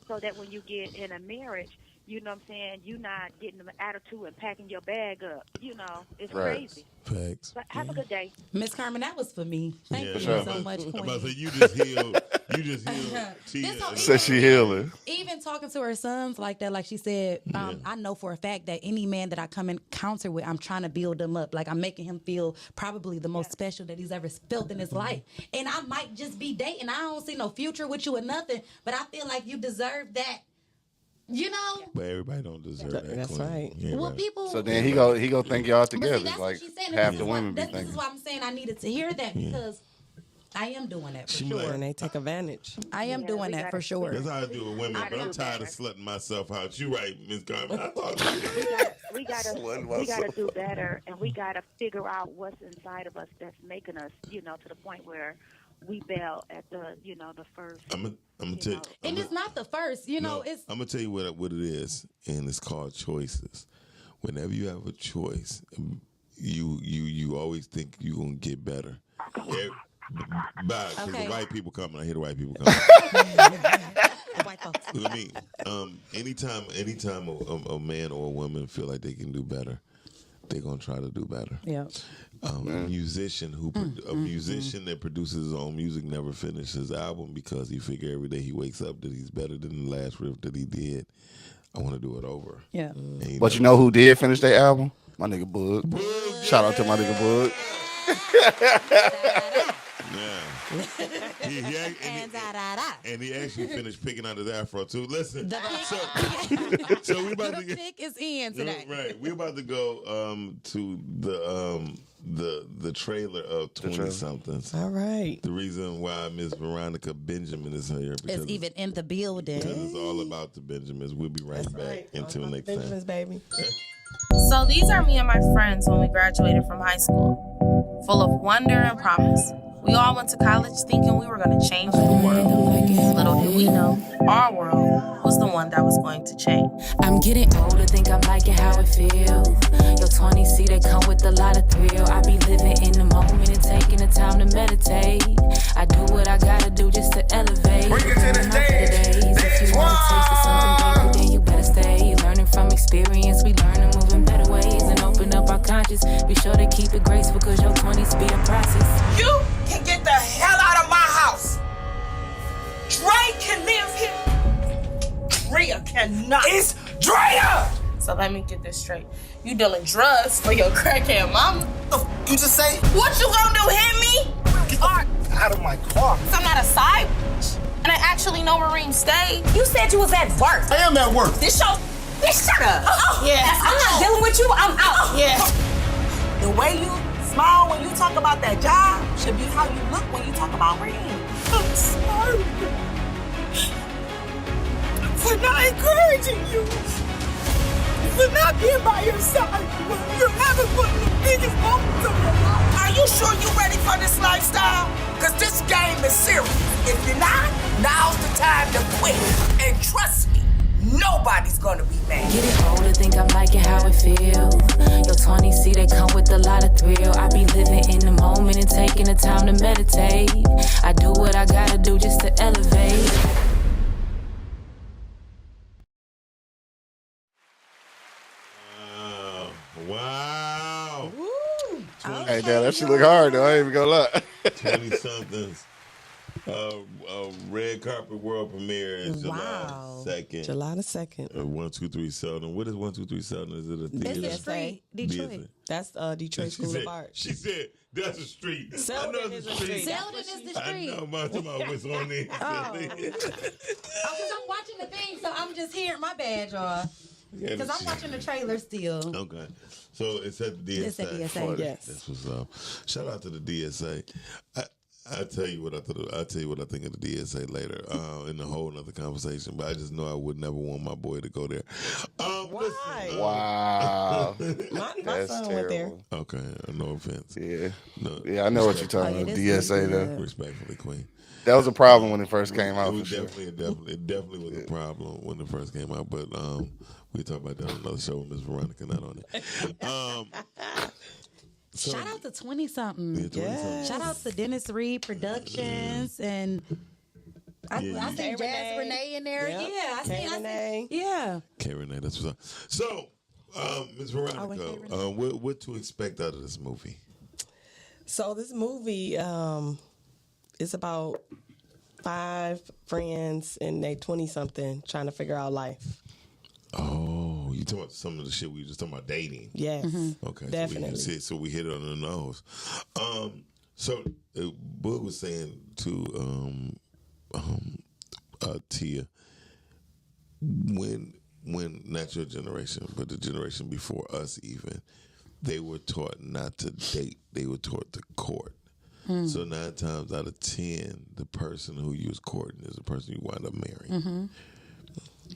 so that when you get in a marriage, You know what I'm saying? You not getting an attitude and packing your bag up. You know, it's Right. crazy. Facts. But have a good day. Miss Carmen, that was for me. Thank you sure. so much, I'm Queen. about to say, you just healed. You just healed. This whole- Said she healing. Even talking to her sons like that, like she said, I know for a fact that any man that I come in encounter with, I'm trying to build him up. Like I'm making him feel probably the most special that he's ever felt in his life. And I might just be dating. I don't see no future with you or nothing, but I feel like you deserve that. You know? But everybody don't deserve that. That's Queen. right. Yeah, Well, right. people. So then he go think y'all But together. see, that's Like what she's saying. half This the is why- women be This is thinking. why I'm saying I needed to hear that because I am doing that for She sure. might- And they take advantage. I am doing that for sure. That's how I do with women, but I'm tired of slutting myself out. You right, Miss Carmen. I thought We gotta do better, and we gotta figure out what's inside of us that's making us, you know, to the point where we bail at the, you know, the first. I'm gonna tell you. And it's not the first, you know, it's I'm gonna tell you what it is, and it's called choices. Whenever you have a choice, you always think you're gonna get better. Bye, because Okay. the white people coming. I hear the white people coming. white folks. I mean, anytime a man or a woman feel like they can do better, they're gonna try to do better. Yeah. A musician that produces his own music never finishes his album because he figure every day he wakes up that he's better than the last riff that he did. I want to do it over. Yeah. And But you know who did finish their album? My nigga Bug. Shout out to my nigga Bug. Yeah. And he actually finished picking out his afro too. Listen, The so we about to the get pick is in today. right. We're about to go to the trailer of 20 somethings. All right. The reason why Miss Veronica Benjamin is here because It's even in the building. it's all about the Benjamins. We'll be right back until next time. Benjamin's baby. So these are me and my friends when we graduated from high school. Full of wonder and promise. We all went to college thinking we were going to change the world. Little did we know, our world was the one that was going to change. I'm getting older, think I'm liking how it feels. Your 20s, see, they come with a lot of thrill. I be living in the moment and taking the time to meditate. I do what I gotta do just to elevate. Bring it to the stage. If you want to taste of something great, then you better stay. Learning from experience, we learn to move in better ways and open up our conscience. Be sure to keep it graceful, cause your 20s be a process. You can get the hell out of my house. Dre can live here. Drea cannot. It's Drea! So let me get this straight. You dealing drugs for your crackhead mama? You just say? What you gonna do, hit me? Get out of my car. I'm not a side bitch. And I actually know where Reem stayed. You said you was at work. I am at work. This show, bitch, shut up. Yeah. If I'm not dealing with you, I'm out. Yeah. The way you smile when you talk about that job should be how you look when you talk about Reem. I'm sorry for not encouraging you, for not being by your side when you're having one of the biggest moments of your life. Are you sure you're ready for this lifestyle? Because this game is serious. If you're not, now's the time to quit. And trust me, nobody's gonna be mad. Getting older, think I'm liking how it feels. Your 20s, see, they come with a lot of thrill. I be living in the moment and taking the time to meditate. I do what I gotta do just to elevate. Wow. Hey, damn, that shit look hard though. I ain't even gonna lie. 20 somethings. Red carpet world premiere is July 2nd. July the 2nd. 123 Selden. What is 123 Selden? Is it a theater? It's a street, Detroit. DSA. That's Detroit School of Art. She said, that's a street. Selden I know it's is a street. Selden is the street. I know, I'm talking about what's on there. Because I'm watching the thing, so I'm just hearing. My bad, y'all. Because I'm watching the trailer still. Okay. So it's at the DSA. It's at DSA, yes. That's what's up. Shout out to the DSA. I'll tell you what I thought. I'll tell you what I think of the DSA later in a whole other conversation. But I just know I would never want my boy to go there. Why? Wow. My That's son went there. terrible. Okay, no offense. Yeah. No, Yeah, I know what you're talking about. DSA though. Respectfully, Queen. That was a problem when it first came out. It was For sure. it definitely was a problem when it first came out. But we talk about that on another show with Miss Veronica, not on it. So, Shout out to 20 something. Yeah, 20 something. Shout out to Dennis Reed Productions and I Yeah, seen Jazz Renee in there. Yep. Yeah, I seen. Yeah. K. Renee, that's what's up. So, Ms. Veronica, what to expect out of this movie? So this movie is about 5 friends in their 20-something trying to figure out life. Oh, you talking about some of the shit we were just talking about dating? Yes, Okay, definitely. So we hit it on the nose. So Boog was saying to Tia, when not your generation, but the generation before us even, they were taught not to date. They were taught to court. So 9 times out of 10, the person who you was courting is the person you wind up marrying.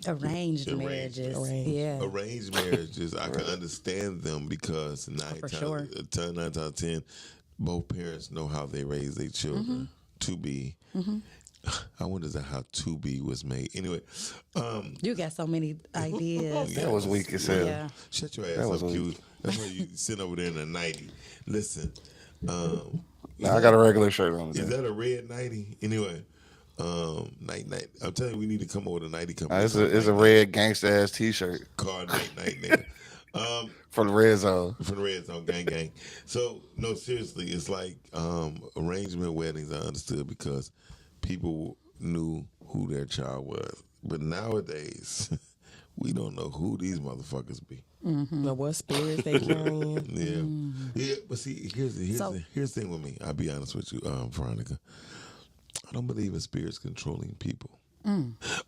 Arranged marriages. Yeah. Arranged marriages, I can understand them because 9 times out of 10, both parents know how they raise their children to be. I wonder how to be was made. Anyway, You got so many ideas. That was weak as hell. Yeah. Shut your ass up, Q. That's why you sitting over there in a 90. Listen, Nah, I got a regular shirt on. Is that a red 90? Anyway, night. I'm telling you, we need to come over to 90 company. It's a red gangsta ass T-shirt. Called night, nigga. For the red zone. For the red zone, gang. So no, seriously, it's like arrangement weddings. I understood because people knew who their child was, but nowadays we don't know who these motherfuckers be. But what spirits they carrying? Yeah. But see, here's the thing with me. I'll be honest with you, Veronica. I don't believe in spirits controlling people.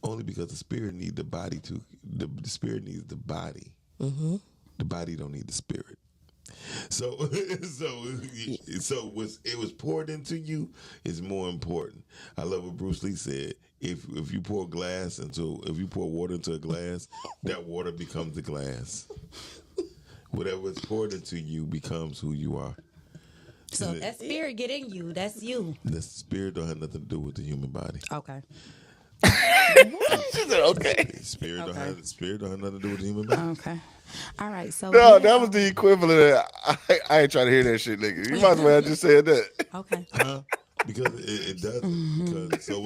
Only because the spirit needs the body to. The spirit needs the body. The body don't need the spirit. So it was poured into you is more important. I love what Bruce Lee said. If you pour water into a glass, that water becomes the glass. Whatever is poured into you becomes who you are. So that spirit get in you. That's you. The spirit don't have nothing to do with the human body. Okay. She said, okay. Spirit don't have nothing to do with the human body. Okay. All right. So No, that was the equivalent of I ain't trying to hear that shit, nigga. You might as well have just said that. Okay. Because it doesn't. Because so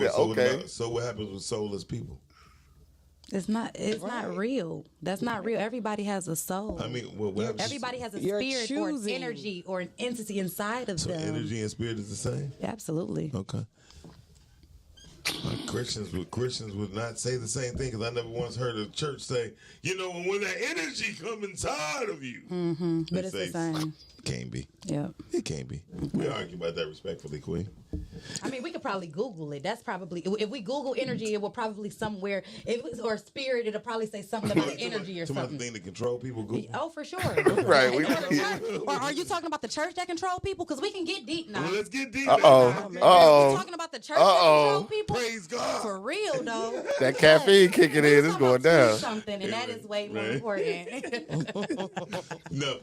what happens with soulless people? It's not real. That's not real. Everybody has a soul. I mean, what happens? Everybody has a You're spirit or an choosing. energy or an entity inside of So them. energy and spirit is the same? Absolutely. Okay. Christians would not say the same thing because I never once heard a church say, when that energy come inside of you. But it's the same. Can't be. Yeah. It can't be. We argue about that respectfully, Queen. I mean, we could probably Google it. That's probably if we Google energy, it will probably somewhere. If it was, or spirit, it'll probably say something about energy or something. Thing to control people. Google. Oh, for sure. Right. Or are you talking about the church that control people? Because we can get deep now. Well, let's get deep. You talking about the church that control people? Praise God. For real though. That caffeine kicking in is going down. Something, and that is way more important. No.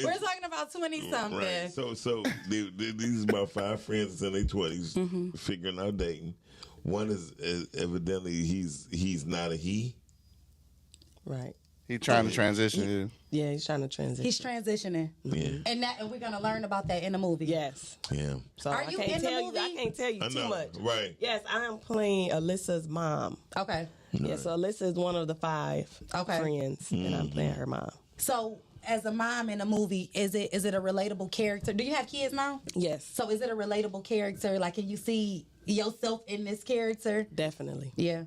We're talking about 20-something. Right. So these are my 5 friends in their 20s figuring out dating. One is evidently he's not a he. Right. He trying to transition. Yeah, he's trying to transition. He's transitioning. Yeah. And we're gonna learn about that in the movie. Yes. Yeah. So Are I you can't in the tell movie? you. I can't tell you I too know. much. Right. Yes, I am playing Alyssa's mom. Okay. Yeah, so Alyssa is one of the 5 friends, and I'm playing her mom. So, as a mom in a movie, is it a relatable character? Do you have kids now? Yes. So, is it a relatable character? Like, can you see yourself in this character? Definitely. Yeah.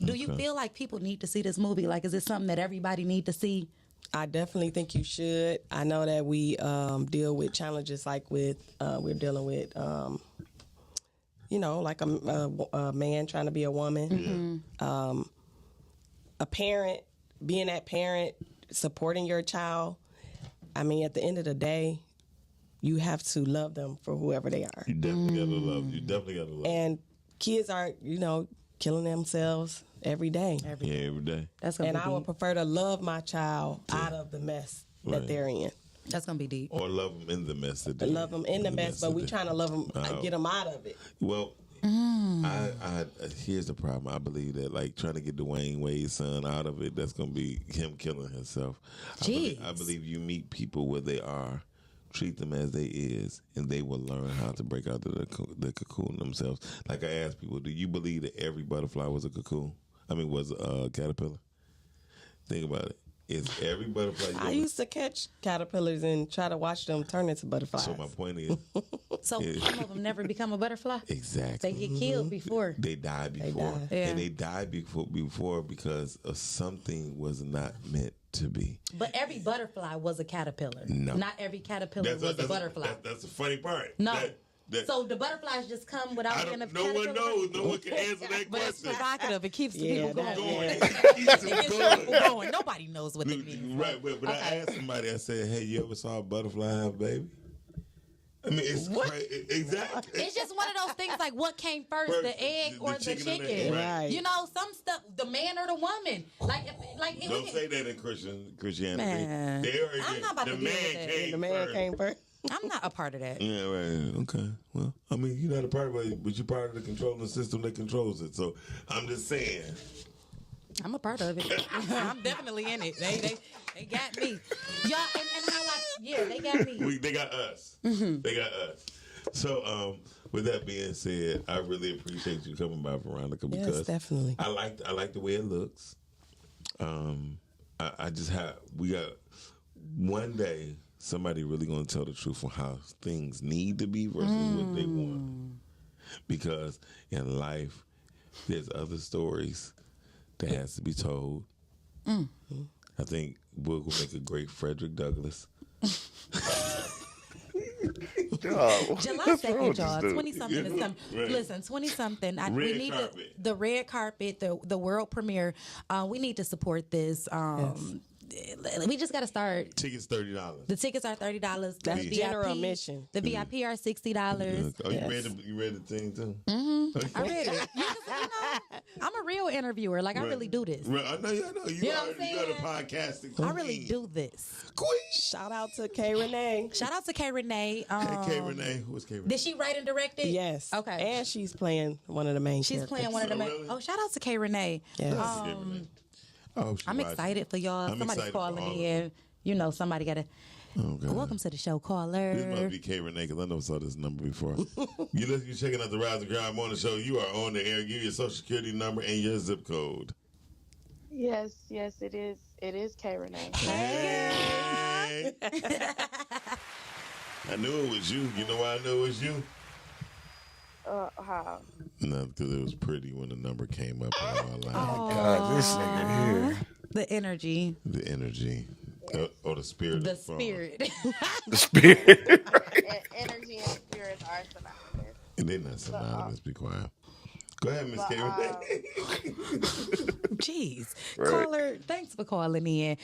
Do you feel like people need to see this movie? Like, is it something that everybody need to see? I definitely think you should. I know that we deal with challenges like we're dealing with, like a man trying to be a woman, a parent, being that parent, supporting your child. I mean, at the end of the day, you have to love them for whoever they are. You definitely gotta love. You definitely gotta love. And kids are, killing themselves every day. Every day. That's gonna and be I would deep. prefer to love my child out of the mess that they're in. That's gonna be deep. Or love them in the mess. That they Love them in the mess, but we trying to love them, get them out of it. Well, here's the problem. I believe that trying to get Dwayne Wade's son out of it, that's gonna be him killing himself. I believe you meet people where they are treat them as they is, and they will learn how to break out of the cocoon themselves. Like I ask people, do you believe that every butterfly was a cocoon? Was a caterpillar? Think about it. Is every butterfly? I used to catch caterpillars and try to watch them turn into butterflies. So my point is, So some of them never become a butterfly. exactly. They get killed before. They die before, die. Yeah. and they die before because of something was not meant to be. But every butterfly was a caterpillar. No. Not every caterpillar was a butterfly. That's the funny part. No. That- So the butterflies just come without being a no caterpillar? one knows. No one can answer that But it's question. provocative. It keeps the Yeah, people that- going. Going. It Keeps them gets going. people going. Nobody knows what it means. Right, but I asked somebody, I said, hey, you ever saw a butterfly have a baby? I mean, it's crazy. Exactly. It's just one of those things like what came first, the egg or the chicken and the chicken? egg, right. You know, some stuff, the man or the woman. Don't say that in Christianity. Man. I'm not about the to deal man with that. came The man first. came first. I'm not a part of that. Yeah, right. Okay. Well, I mean, you're not a part of it, but you're part of the controlling system that controls it. So I'm just saying. I'm a part of it. I'm definitely in it. They got me. Y'all, and how they got me. They got us. Mm-hmm. They got us. So, with that being said, I really appreciate you coming by, Veronica, because Yes, definitely. I like the way it looks. We got one day somebody really gonna tell the truth on how things need to be versus what they want. Because in life, there's other stories that has to be told. I think we'll make a great Frederick Douglass. July what's wrong 2nd, with y'all. this dude? 20-something is coming. Right. Listen, 20-something. Red We need carpet. the red carpet, the world premiere. We need to support this. We just got to start. Tickets $30. The tickets are $30. That's The general VIP admission. The VIP are $60. Oh, you read the thing too? I read it. You know, I'm a real interviewer. Like, I really do this. Right. I know. You know what I'm you are the saying? podcasting queen. I really do this. Shout out to K Renee. Shout out to K Renee. K Renee. Who's K Renee? Did she write and direct it? Yes. Okay. And she's playing one of the main She's characters. playing one of the main. really? Oh, shout out to K Renee. Yes. I'm excited for y'all. I'm Somebody's excited for calling all of in. You know, somebody got to. Oh, God. Welcome to the show, caller. This must be K Renee because I never saw this number before. You're checking out the Rise and Grind Morning Show. You are on the air. Give your social security number and your zip code. Yes, it is. It is K Renee. Hey. I knew it was you. You know why I knew it was you? How? No, because it was pretty when the number came up. And I God, this nigga here. The energy. The energy. Or the spirit. The of the phone. spirit. The spirit. Energy and spirits are synonymous. And they're not synonymous. Be quiet. Go ahead, Miss K. Renee. Jeez. Right. Caller, thanks for calling in.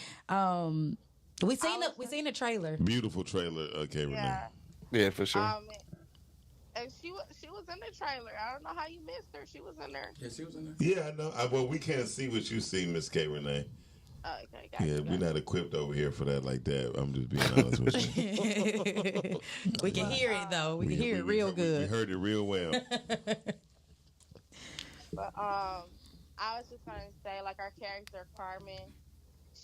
We seen the trailer. Beautiful trailer, K. Renee. Yeah. Yeah, for sure. And she was in the trailer. I don't know how you missed her. She was in there. Yeah, she was in there. Yeah, I know. Well, we can't see what you see, Miss K. Renee. Okay, got Yeah, we're not equipped over here for that like that. I'm just being honest with you. We can hear it though. We can hear it real We good. heard it real well. But I was just gonna say, like, our character Carmen,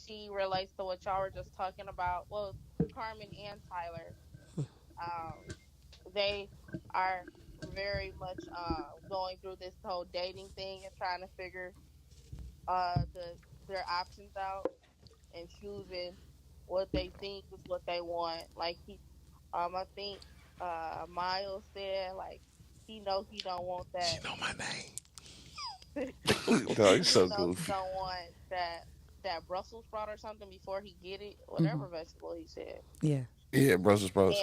she relates to what y'all were just talking about. Well, Carmen and Tyler, they are very much going through this whole dating thing and trying to figure their options out and choosing what they think is what they want. Like I think Miles said, like, he know he don't want that. She know my name. No, he's so He cool. knows he don't want that Brussels sprout or something before he get it, whatever vegetable he said. Yeah. Yeah, Brussels sprouts.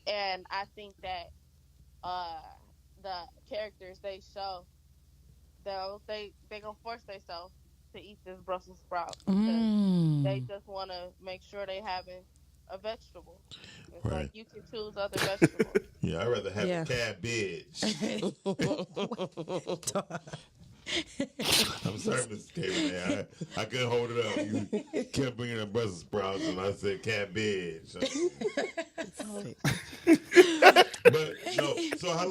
And I think that the characters they show, they gonna force themselves to eat this Brussels sprout because they just want to make sure they having a vegetable. It's Right. like you can choose other vegetables. Yeah, I'd rather have a cabbage. I'm sorry, Mr. K. Renee. I couldn't hold it up. You kept bringing up Brussels sprouts, and I said cabbage. But no. So how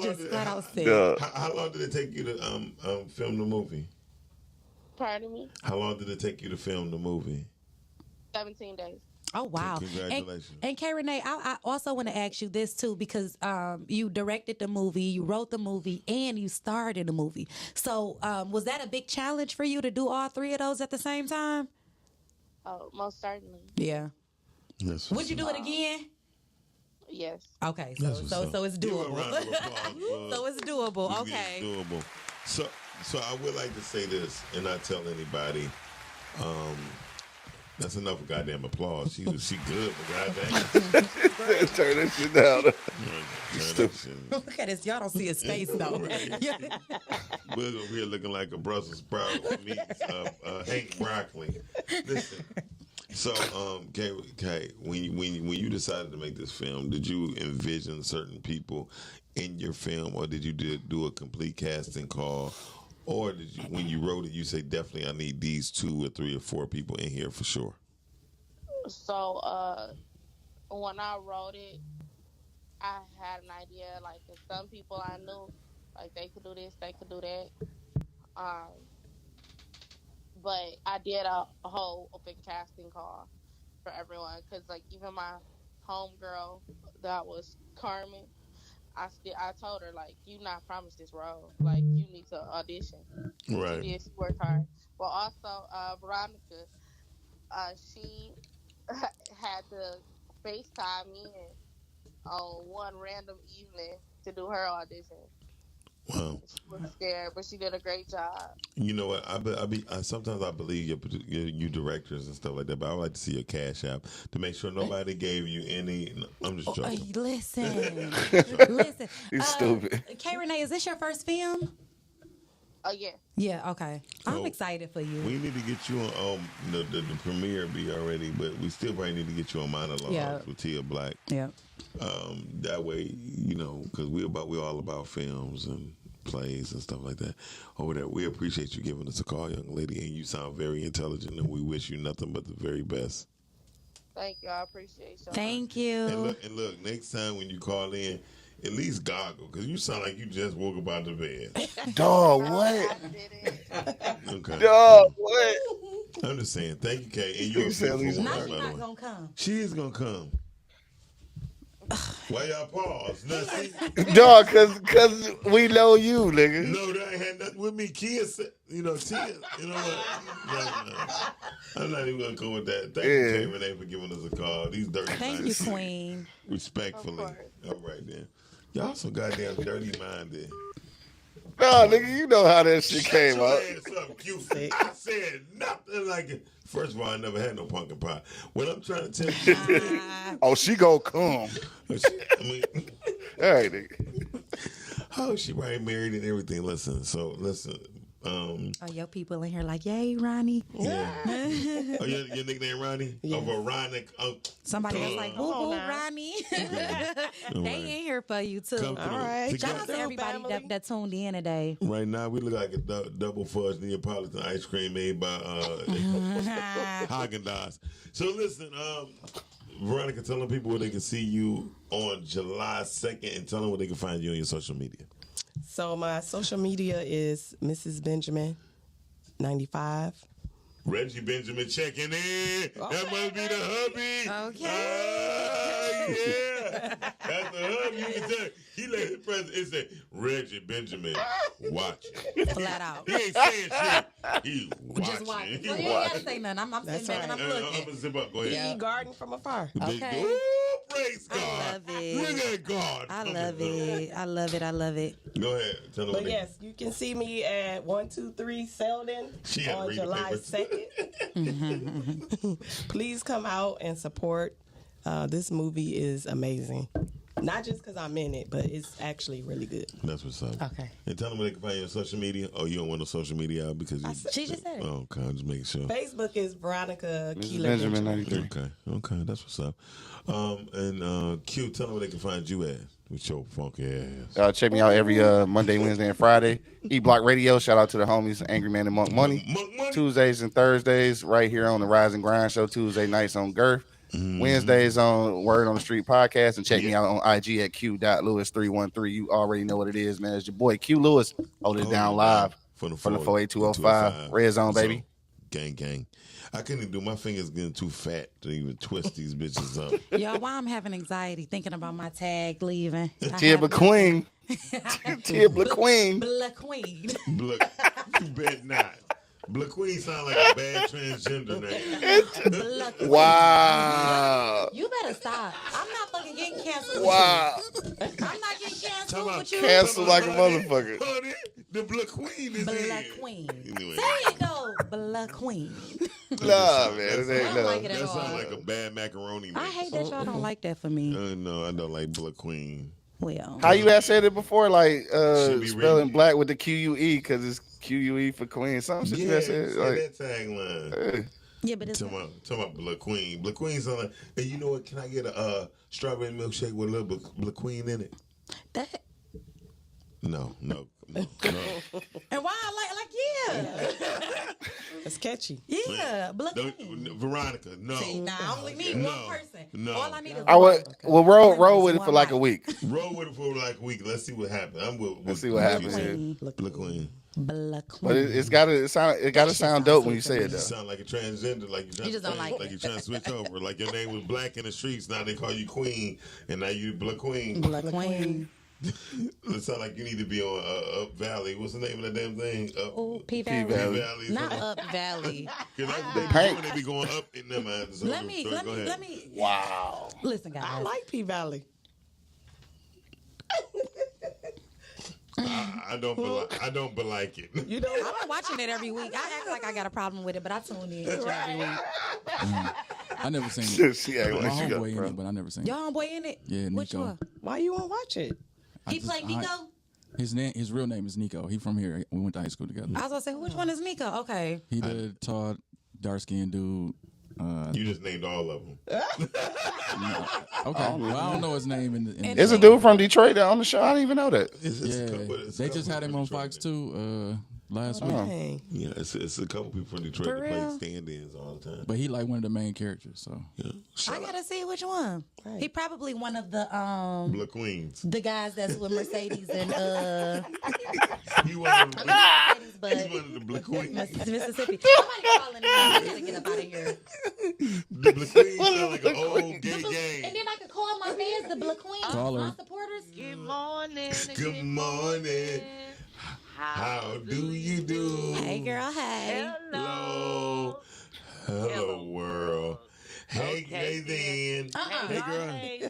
long did it take you to film the movie? Pardon me? How long did it take you to film the movie? 17 days. Oh wow! Congratulations. And K Renee, I also want to ask you this too, because you directed the movie, you wrote the movie, and you starred in the movie. So was that a big challenge for you to do all three of those at the same time? Oh, most certainly. Yeah. Yes. Would you do it again? Yes. Okay, That's what's so up. it's Give a doable. round of applause, So it's doable. Yeah, Okay. it's doable. So I would like to say this, and not tell anybody. That's enough of goddamn applause. She good, but goddamn. Turn that shit down. Look at this. Y'all don't see his face though. We're over here looking like a Brussels sprout meets Hank Broccoli. Listen. So, Kay, when you decided to make this film, did you envision certain people in your film, or did you do a complete casting call? Or did you, when you wrote it, you say, definitely I need these 2 or 3 or 4 people in here for sure? So when I wrote it, I had an idea, like, if some people I knew, like, they could do this, they could do that. But I did a whole open casting call for everyone, because, like, even my homegirl that was Carmen, I told her, like, you not promised this role. Like, you need to audition. Right. She did. She worked hard. But also, Veronica, she had to FaceTime me on one random evening to do her audition. Wow. She was scared, but she did a great job. You know what? Sometimes I believe you directors and stuff like that, but I would like to see your cash app to make sure nobody gave you any. I'm just joking. Listen. He's stupid. K Renee, is this your first film? Oh yeah. Yeah. Okay. I'm So, excited for you. We need to get you on the premiere be already, but we still probably need to get you on Monologues with Tia Black. Yeah. That way, because we're all about films and plays and stuff like that. Over there, we appreciate you giving us a call, young lady, and you sound very intelligent, and we wish you nothing but the very best. Thank you. I appreciate you. Thank you. And look, next time when you call in, at least goggle, because you sound like you just woke up out of bed. Dog, what? Okay. Dog, what? I'm just saying, thank you, Kay. And you're a beautiful Now woman, she's by the not way. gonna come. She is gonna come. Why y'all pause? Now, see, Dog, cause we know you, nigga. no, that ain't had nothing with me. Kids, Tia, you know what? No. I'm not even gonna go with that. Thank you, Kay Renee, for giving us a call. These dirty Thank you, minds. Queen. Respectfully. All right, then. Y'all so goddamn dirty minded. No, nigga, you know how that shit came Your up. ass up, cute. I said nothing like it. First of all, I never had no pumpkin pie. What I'm trying to tell you, Oh, she go come. I mean, All right, nigga. oh, she right married and everything. Listen. Oh, your people in here like, yay, Ronnie. Yeah. Oh, your nickname Ronnie? Yes. Oh, Veronica. Somebody was like, woo woo, Ronnie. They in here for you too. Come through. All right. Together. Shout out to everybody that tuned in today. Right now, we look like a double fudge Neapolitan ice cream made by Haagen-Dazs. So listen, Veronica, tell them people where they can see you on July 2nd, and tell them where they can find you on your social media. So my social media is Mrs. Benjamin 95. Reggie Benjamin checking in. That must be the hubby. Okay. Yeah. That's the hubby. You can tell. He let his president. It said Reggie Benjamin watching. Flat out. He ain't saying shit. He watching. Just watching. He So you ain't gotta say nothing. I'm sitting back and I'm I'm looking. gonna zip up. Go He ahead. garden from afar. Okay. Ooh, praise God. I love it. Look at God. I love it. I love it. I love it. Go ahead. Tell them But what yes, you can see me at 123 Selden She had to on read the July papers. 2nd. Please come out and support. This movie is amazing. Not just because I'm in it, but it's actually really good. That's what's up. Okay. And tell them where they can find you on social media. Oh, you don't want no social media out because you. She just said it. Oh, okay. I'm just making sure. Facebook is Veronica Mrs. Keeler Benjamin 93. Okay, that's what's up. And Q, tell them where they can find you at with your funky ass. Check me out every Monday, Wednesday, and Friday. E-Block Radio. Shout out to the homies, Angry Man and Monk Money. Tuesdays and Thursdays, right here on the Rise and Grind Show. Tuesday nights on Girth. Wednesdays on Word on the Street podcast. And check me out on IG at Q.Lewis313. You already know what it is, man. It's your boy Q Lewis. Hold it down live from the 48205. Red Zone, baby. Gang. I couldn't even do. My fingers getting too fat to even twist these bitches up. Y'all, why I'm having anxiety thinking about my tag leaving. Tia McQueen. Tia McQueen. McQueen. You bet not. Queen sound like a bad transgender name. Wow. You better stop. I'm not fucking getting canceled. Wow. I'm not getting canceled with you. Cancel like a motherfucker. Honey, the Black Queen is Black in. Queen. Anyway. Say it though, Black Queen. Nah, man. It ain't I don't like it at That all. sounds like a bad macaroni name. I hate that y'all don't like that for me. No, I don't like Black Queen. Well, How you had said it before? Like Should be spelling written. black with the QUE because it's QUE for Queen. Something shit you had said. say Like, that tagline. yeah, but it's Talking about Black Queen. Black Queen sound like, hey, you know what? Can I get a strawberry milkshake with a little Black Queen in it? that. No. And why I yeah. It's catchy. Yeah, Black Queen. Veronica, no. See, now I only need one person. No. All I need is I would one. roll with it for like a week. Roll with it for like a week. Let's see what happens. Let's see what happens here. Black Queen. Black Queen. But it's gotta sound dope when you say it You though. sound like a transgender, like you're trying, just don't like it. you're trying to switch over. Like your name was Black in the streets, now they call you Queen, and now you Black Queen. Black Queen. It sounds like you need to be on Up Valley. What's the name of that damn thing? Oh, P Valley. P-Valley. Not Up Valley. Cause they be going up in them eyes. Let me. Wow. Listen, guys. I like P Valley. I don't like it. You know, I'm not watching it every week. I act like I got a problem with it, but I tune in each and every week. I never seen it. She act My like she got homeboy in bro. it, but I never seen it. Y'all homeboy in it? Yeah, Which Nico. one? why you won't watch it? He played Nico? His real name is Nico. He from here. We went to high school together. I was gonna say, which one is Nico? Okay. He the tall, dark skinned dude. You just named all of them. Okay. Well, I don't know his name. There's a dude from Detroit that on the show. I didn't even know that. They just had him on Fox 2 last week. Dang. Yeah, it's a couple people from Detroit For that play real? stand-ins all the time. But he like one of the main characters. So Yeah. I gotta see which one. He probably one of the Black Queens. the guys that's with Mercedes and He one of the Black Queens. Mississippi. Somebody calling me. I gotta get up out of here. The Black Queens sound like an old gay game. And then I could call my fans the Black Queen, Call her. my supporters. Good morning. Good morning. How do you do? Hey girl, hey. Hello. Hello, world. Hey then. Hey, girl.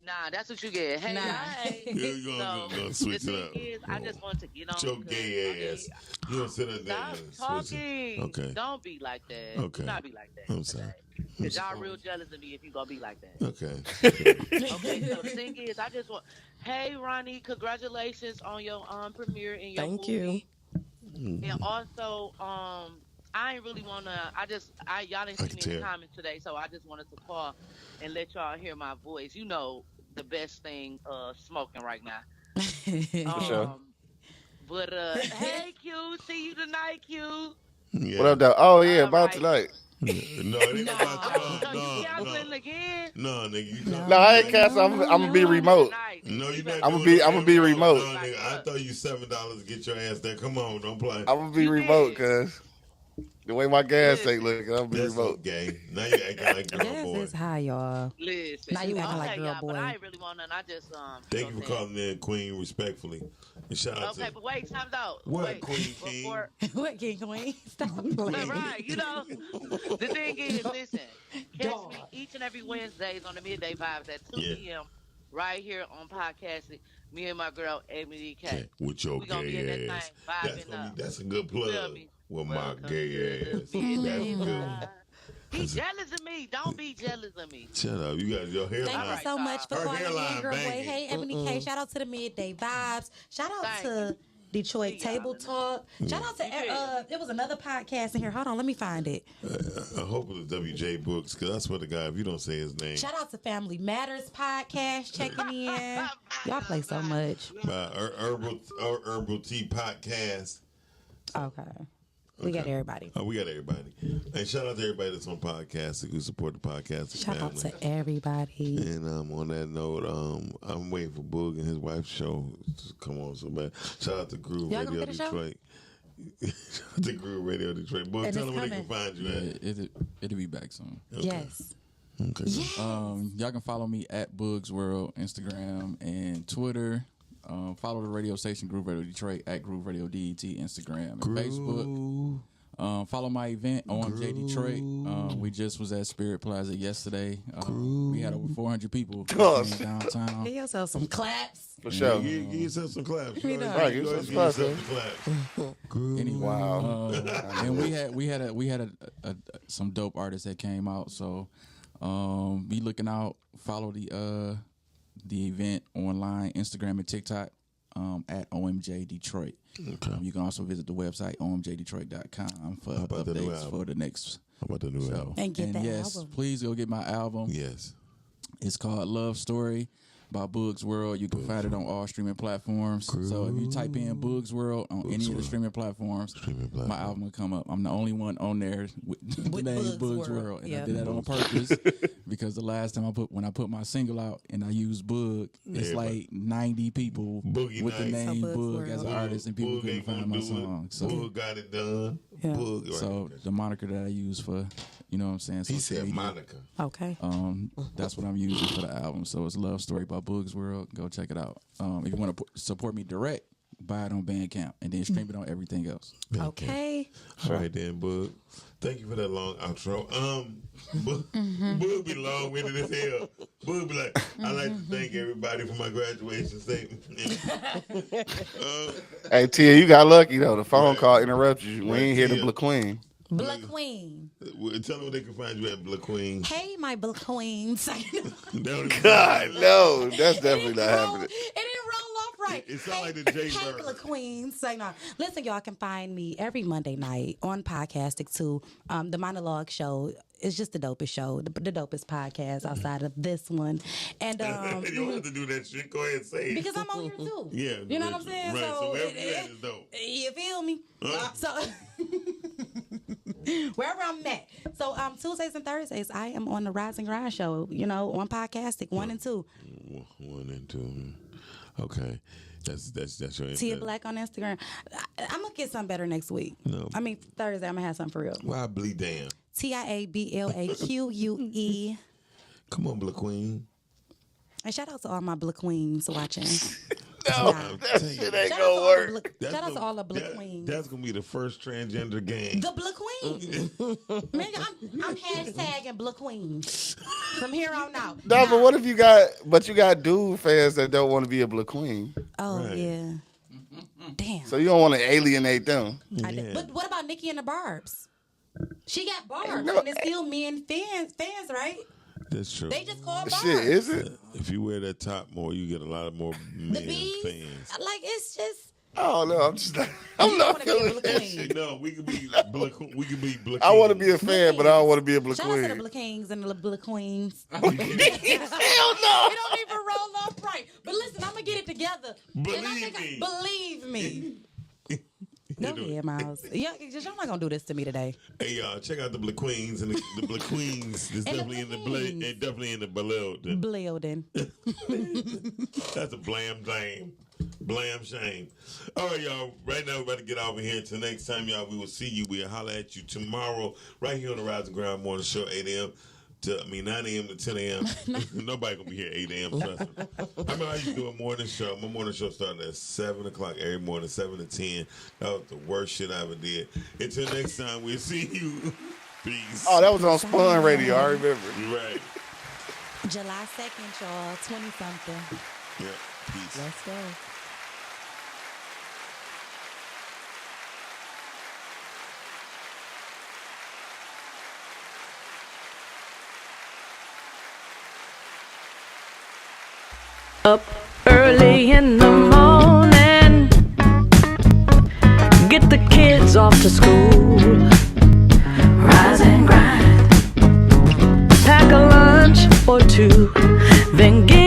Nah, that's what you get. Hey, hey. Yeah, you gonna switch the it thing up. is, I just want to get on. Your gay ass. You don't sit up there Stop and switch talking. it. Okay. Don't be like that. Okay. Do not be like that. I'm sorry. Because y'all real jealous of me if you gonna be like that. Okay. Okay, so the thing is, I just want. Hey, Ronnie, congratulations on your premiere in your Thank movie. you. And also, I ain't really wanna. Y'all didn't see me in the comments today, so I just wanted to call and let y'all hear my voice. You know, the best thing smoking right now. For sure. But hey, Q, see you tonight, Q. Yeah. What up, though? Oh yeah, about tonight. No, it ain't about You canceling again? No, nigga. No, I ain't cancel. I'm gonna be remote. No, you not. I'm gonna be remote. No, nigga, I thought you $7 to get your ass there. Come on, don't play. I'm gonna be remote, cause the way my gas tank looking, I'm gonna be That's remote. gay. Now you acting like girl Gas boy. is high, y'all. Listen. Now you acting like Okay, girl y'all, boy. But I ain't really want none. I just Thank you for calling in, Queen, respectfully. And shout out Okay, to but wait, time's out. what, Wait, Queen King? before, What King Queen? Stop playing. right, you know. The thing is, listen, catch me each and every Wednesdays on the Midday Vibes at 2 p.m. right here on podcasting. Me and my girl, Emily K. With your We gonna be in gay that ass. thing, vibing up. That's a good plug. Feel me? With my gay ass. That's Midday good. Vibes. Be jealous of me. Don't be jealous of me. Shut up. You got your hairline. Thank you so much for Her calling hairline in, girl boy. banging. Hey, Ebony K. Shout out to the Midday Vibes. Shout out to Detroit Table Talk. Shout out to there was another podcast in here. Hold on, let me find it. I hope it was WJ Books, because I swear to God, if you don't say his name. Shout out to Family Matters podcast checking in. Y'all play so much. Herbal Tea Podcast. Okay. We got everybody. Oh, we got everybody. And shout out to everybody that's on podcasting who support the podcasting Shout family. out to everybody. And on that note, I'm waiting for Boog and his wife's show to come on so bad. Shout out to Groove Y'all gonna Radio get a show? Detroit. The Groove Radio Detroit. Boy, And tell it's them where they can coming. find you at. It'll be back soon. Yes. Okay. Yes. Y'all can follow me at Bugs World, Instagram and Twitter. Follow the radio station Groove Radio Detroit at Groove Radio DET, Instagram and Facebook. Follow my event, OMJ Detroit. We just was at Spirit Plaza yesterday. We had over 400 people downtown. Give yourself some claps. For sure. Give yourself some claps. We done. Right, give yourself some claps. Anyway, Wow. and we had some dope artists that came out. So be looking out. Follow the event online, Instagram and TikTok at OMJ Detroit. Okay. You can also visit the website omjdetroit.com for updates for the next How about the new show. album? And get that yes, album. please go get my album. Yes. It's called Love Story by Bugs World. You can find it on all streaming platforms. So if you type in Bugs World on any of the streaming platforms, my album will come up. I'm the only one on there with the name Bugs World. And I did that on purpose because the last time when I put my single out and I used Bug, it's like 90 people with the name Bug as an artist and people couldn't find my song. So Bug got it done. Bug, so the moniker that I use for, you know what I'm saying? He social said media, Monica. Okay. that's what I'm using for the album. So it's Love Story by Bugs World. Go check it out. If you want to support me direct, buy it on Bandcamp and then stream it on everything else. Okay. All right then, Bug. Thank you for that long outro. Bug be long-winded as hell. Bug be like, I'd like to thank everybody for my graduation statement. Hey, Tia, you got lucky though. The phone call interrupted you. We ain't hear the Black Queen. Black Queen. Tell them where they can find you at Black Queen. Hey, my Black Queens. God, no, that's definitely not happening. It didn't roll off right. It sounds like the J Hey, Bird. Black Queens. Say no. Listen, y'all can find me every Monday night on Podcastic too. The Monologue Show. It's just the dopest show, the dopest podcast outside of this one. And you don't have to do that shit. Go ahead and say it. because I'm on here too. Yeah. You know what I'm saying? Right. So wherever you at it- is dope. You feel me? So wherever I'm at. So Tuesdays and Thursdays, I am on the Rise and Grind show, on Podcastic 1 and 2. 1 and 2. Okay. That's your Tia Black on Instagram. I'm gonna get something better next week. No. I mean Thursday I'm gonna have something for real. Why bleed damn? TIABLAQUE. Come on, Black Queen. And shout out to all my Black Queens watching. No, that shit ain't gonna work. Shout out to all the Black Queens. That's gonna be the first transgender gang. The Black Queen. Man, I'm hashtagging Black Queens from here on out. No, but what if you got dude fans that don't want to be a Black Queen? Oh yeah. Damn. So you don't want to alienate them. But what about Nikki and the Barbs? She got barbs, No, and it's still men fans, right? That's true. They just call barbs. Shit, is it? If you wear that top more, you get a lot more men bees? fans. Like it's just. Oh no, I'm just not. I'm not feeling Black that Queen. shit. No, we could be Black. We could be Black. I want to be a fan, but I don't want to be a Black Shout out to the Queen. Black Kings and the Black Queens. Hell no. It don't even roll off right. But listen, I'm gonna get it together. Believe me. Go ahead, Miles. Y'all not gonna do this to me today. Hey y'all, check out the Black Queens and the Black Queens. It's definitely in the definitely in the building. Building. That's a blam shame. All right, y'all. Right now, we're about to get out of here. Till next time, y'all, we will see you. We'll holler at you tomorrow, right here on the Rise and Grind Morning Show, 8 a.m. 9 a.m. to 10 a.m. Nobody gonna be here 8 a.m. Trust me. I remember I used to do a morning show. My morning show started at 7 o'clock every morning, 7 to 10. That was the worst shit I ever did. Until next time, we'll see you. Peace. Oh, that was on Spun Radio. I remember. Right. July 2nd, y'all. 20-something. Yeah. Peace. Let's go. Up early in the morning, get the kids off to school. Rise and grind, pack a lunch or two, then get